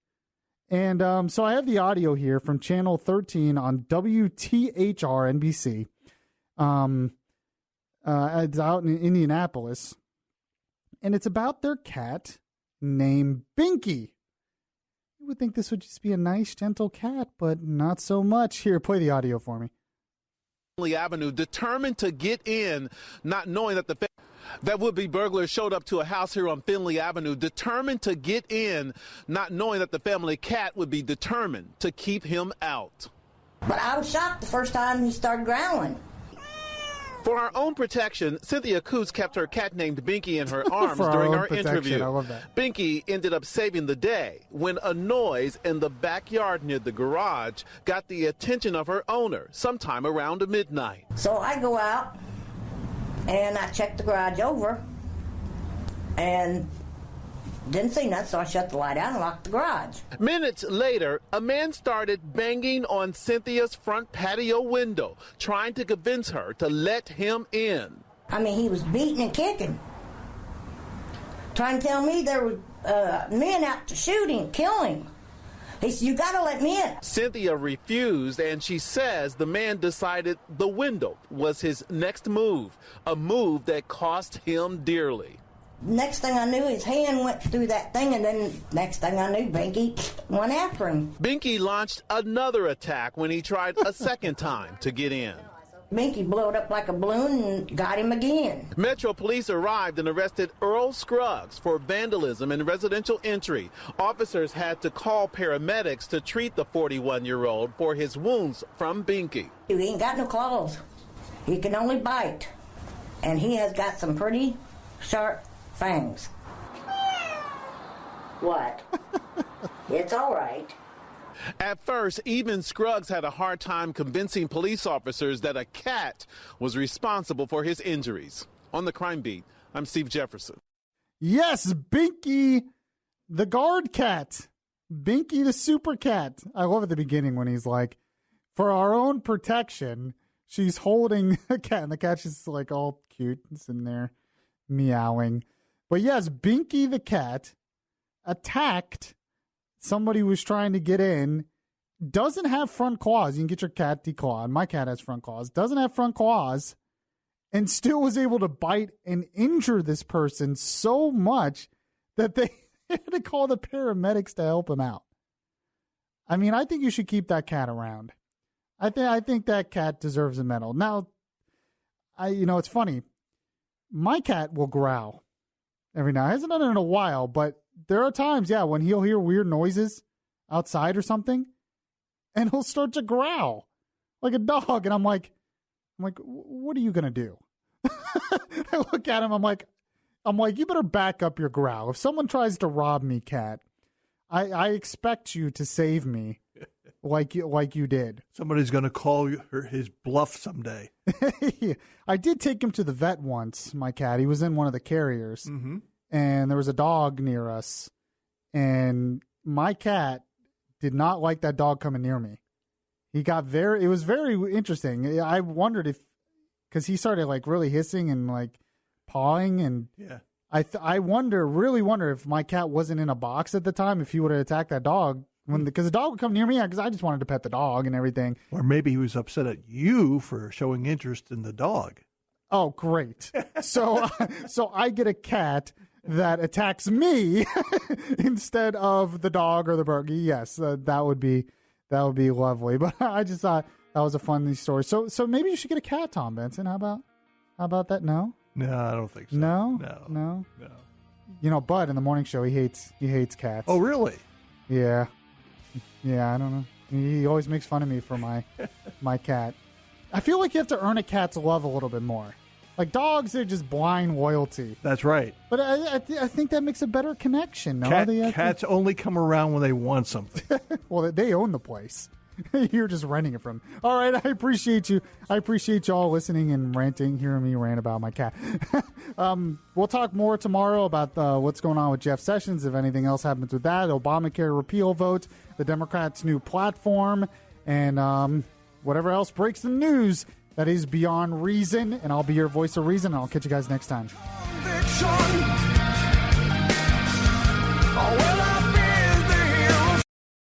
And so I have the audio here from Channel 13 on WTHR NBC. It's out in Indianapolis. And it's about their cat named Binky. You would think this would just be a nice, gentle cat, but not so much. Here, play the audio for me. Avenue, determined to get in, not knowing that would-be burglar showed up to a house here on Finley Avenue, determined to get in, not knowing that the family cat would be determined to keep him out. But I was shocked the first time he started growling. For our own protection, Cynthia Coots kept her cat named Binky in her arms during our interview. I love that. Binky ended up saving the day when a noise in the backyard near the garage got the attention of her owner sometime around midnight. So I go out and I checked the garage over and didn't see nothing, so I shut the light out and locked the garage. Minutes later, a man started banging on Cynthia's front patio window, trying to convince her to let him in. I mean, he was beating and kicking, trying to tell me there were men out to shoot him, kill him. He said, you gotta let me in. Cynthia refused, and she says the man decided the window was his next move, a move that cost him dearly. Next thing I knew, his hand went through that thing, and then next thing I knew, Binky went after him. Binky launched another attack when he tried a second time to get in. Binky blew it up like a balloon and got him again. Metro Police arrived and arrested Earl Scruggs for vandalism and residential entry. Officers had to call paramedics to treat the 41-year-old for his wounds from Binky. He ain't got no claws. He can only bite. And he has got some pretty sharp fangs. What? It's all right. At first, even Scruggs had a hard time convincing police officers that a cat was responsible for his injuries. On the Crime Beat, I'm Steve Jefferson. Yes, Binky, the guard cat. Binky, the super cat. I love at the beginning when he's like, for our own protection, she's holding a cat, and the cat's just like all cute and sitting there meowing. But yes, Binky the cat attacked somebody who was trying to get in, doesn't have front claws. You can get your cat declawed. My cat has front claws. Doesn't have front claws, and still was able to bite and injure this person so much that they had to call the paramedics to help him out. I mean, I think you should keep that cat around. I think that cat deserves a medal. Now, it's funny. My cat will growl every now. Hasn't done it in a while, but there are times, when he'll hear weird noises outside or something, and he'll start to growl like a dog. And I'm like, what are you gonna do? I look at him. I'm like, you better back up your growl. If someone tries to rob me, cat, I expect you to save me, like you did. Somebody's gonna call his bluff someday. I did take him to the vet once. My cat. He was in one of the carriers, and there was a dog near us, and my cat did not like that dog coming near me. It was very interesting. I wondered because he started like really hissing and like pawing, and I really wonder if my cat wasn't in a box at the time, if he would have attacked that dog because the dog would come near me, because I just wanted to pet the dog and everything. Or maybe he was upset at you for showing interest in the dog. Oh, great. So I get a cat that attacks me instead of the dog or the bird. Yes, that would be lovely. But I just thought that was a funny story. So maybe you should get a cat, Tom Benson. How about that? No, I don't think so. No. Bud in the morning show, he hates cats. Oh, really? Yeah. I don't know. He always makes fun of me for my cat. I feel like you have to earn a cat's love a little bit more. Like dogs, they're just blind loyalty. That's right. But I think that makes a better connection. No, cats only come around when they want something. Well, they own the place. You're just renting it from. All right, I appreciate you. I appreciate y'all listening and hearing me rant about my cat. We'll talk more tomorrow about what's going on with Jeff Sessions, if anything else happens with that, Obamacare repeal vote, the Democrats' new platform, and whatever else breaks the news. That is Beyond Reason, and I'll be your voice of reason, and I'll catch you guys next time. Oh, well,